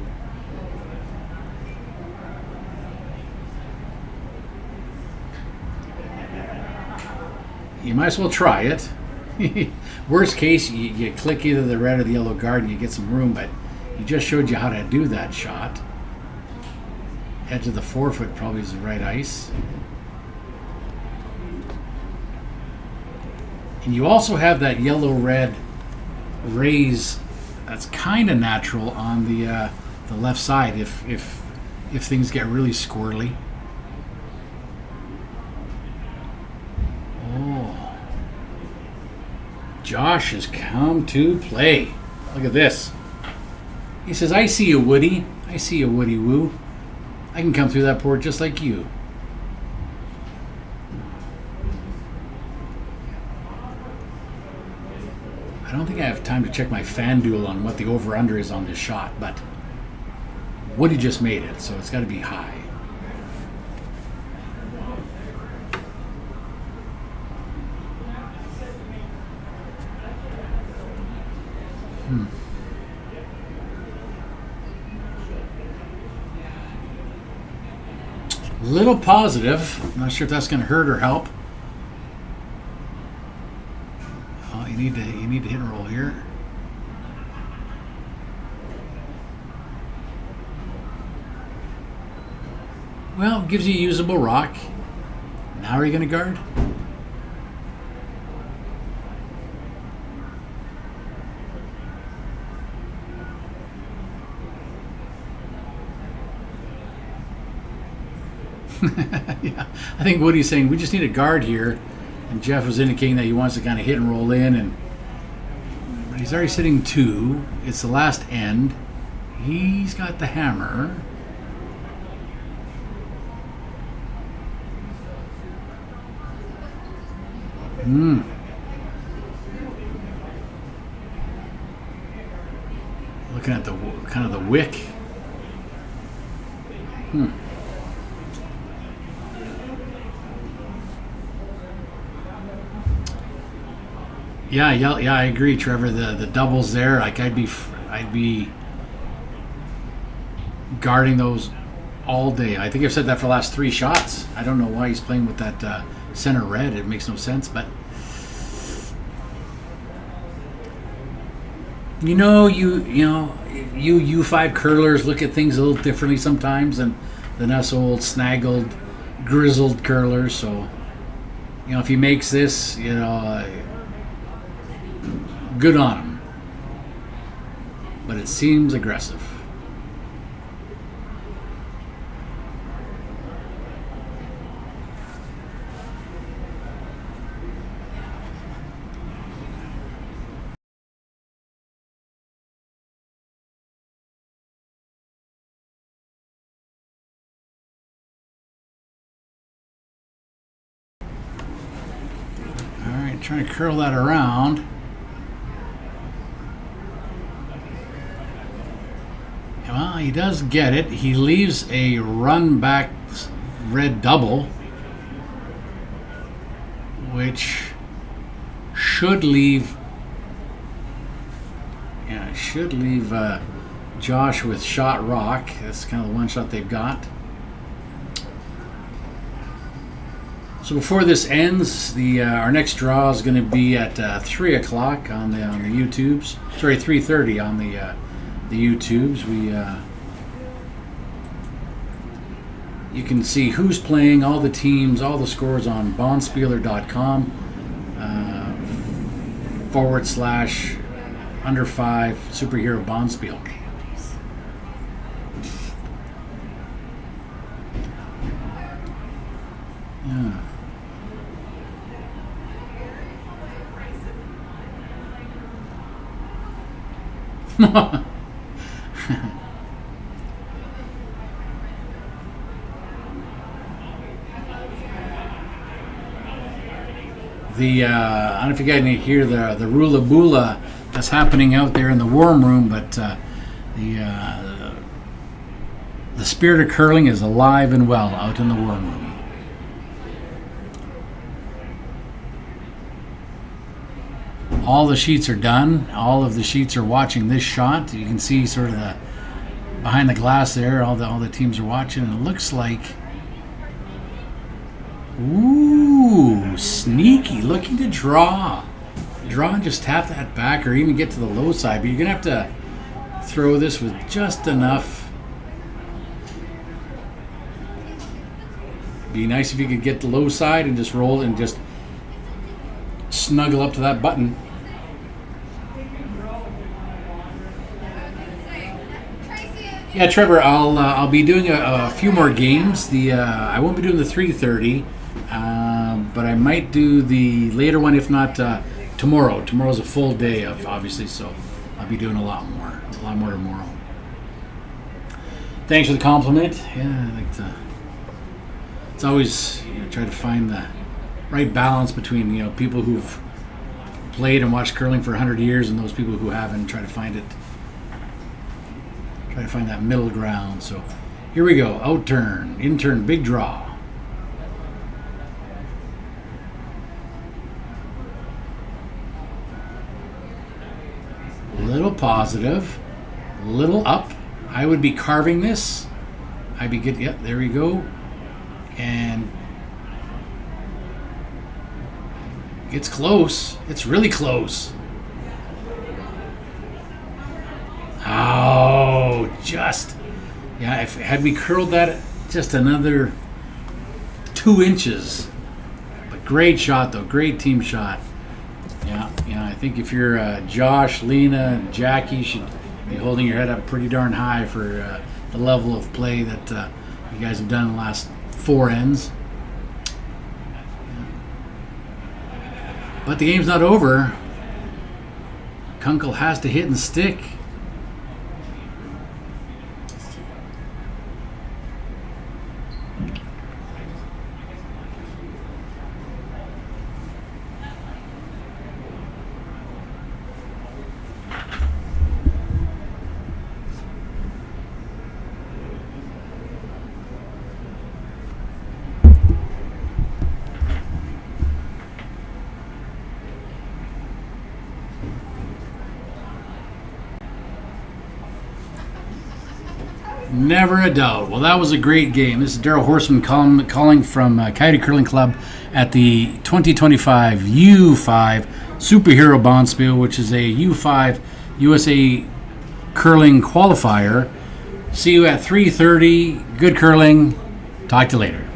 S1: You might as well try it. Worst case, you click either the red or the yellow guard and you get some room, but he just showed you how to do that shot. Edge of the forefoot probably is the right ice. And you also have that yellow-red raise that's kind of natural on the left side if things get really squirrely. Oh, Josh has come to play. Look at this. He says, "I see you, Woody. I see you, Woody Woo. I can come through that port just like you." I don't think I have time to check my FanDuel on what the over-under is on this shot, but Woody just made it, so it's got to be high. Little positive. I'm not sure if that's going to hurt or help. Oh, you need to hit and roll here. Well, it gives you a usable rock. Now are you going to guard? Yeah, I think Woody's saying we just need a guard here, and Jeff was indicating that he wants to kind of hit and roll in, and he's already sitting 2. It's the last end. He's got the hammer. Looking at the kind of the wick. Yeah, I agree, Trevor. The doubles there, like I'd be guarding those all day. I think I've said that for the last 3 shots. I don't know why he's playing with that center red. It makes no sense, but you U5 curlers look at things a little differently sometimes than us old snaggled, grizzled curlers. So, if he makes this, good on him. But it seems aggressive. All right, trying to curl that around. Well, he does get it. He leaves a run back red double, which should leave Josh with shot rock. That's kind of the one shot they've got. So before this ends, our next draw is going to be at 3 o'clock on the YouTubes. Sorry, 3:30 on the YouTubes. You can see who's playing, all the teams, all the scores on bonspieler.com /under5 superhero Bonspiel. Yeah. I don't know if you guys can hear the rula bula that's happening out there in the warm room, but the spirit of curling is alive and well out in the warm room. All the sheets are done. All of the sheets are watching this shot. You can see sort of the behind the glass there. All the teams are watching, and it looks like, ooh, sneaky, looking to draw and just tap that back, or even get to the low side. But you're gonna have to throw this with just enough. Be nice if you could get the low side and just roll and just snuggle up to that button. Yeah, Trevor, I'll be doing a few more games. I won't be doing the 3:30, but I might do the later one, if not tomorrow. Tomorrow's a full day of obviously, so I'll be doing a lot more tomorrow. Thanks for the compliment. Yeah, I like to. It's always try to find the right balance between people who've played and watched curling for 100 years and those people who haven't. Try to find that middle ground. So here we go. Out turn, in turn, big draw. Little positive, little up. I would be carving this. I'd be good. Yep, there we go. And it's close. It's really close. Oh, just. Yeah, had we curled that just another 2 inches. But great shot, though. Great team shot. Yeah, I think if you're Josh, Lena, and Jackie, you should be holding your head up pretty darn high for the level of play that you guys have done in the last 4 ends. But the game's not over. Kunkel has to hit and stick. Never a doubt. Well, that was a great game. This is Daryl Horseman calling from Coyotes Curling Club at the 2025 U5 Superhero Bonspiel, which is a U5 USA Curling Qualifier. See you at 3:30. Good curling. Talk to you later.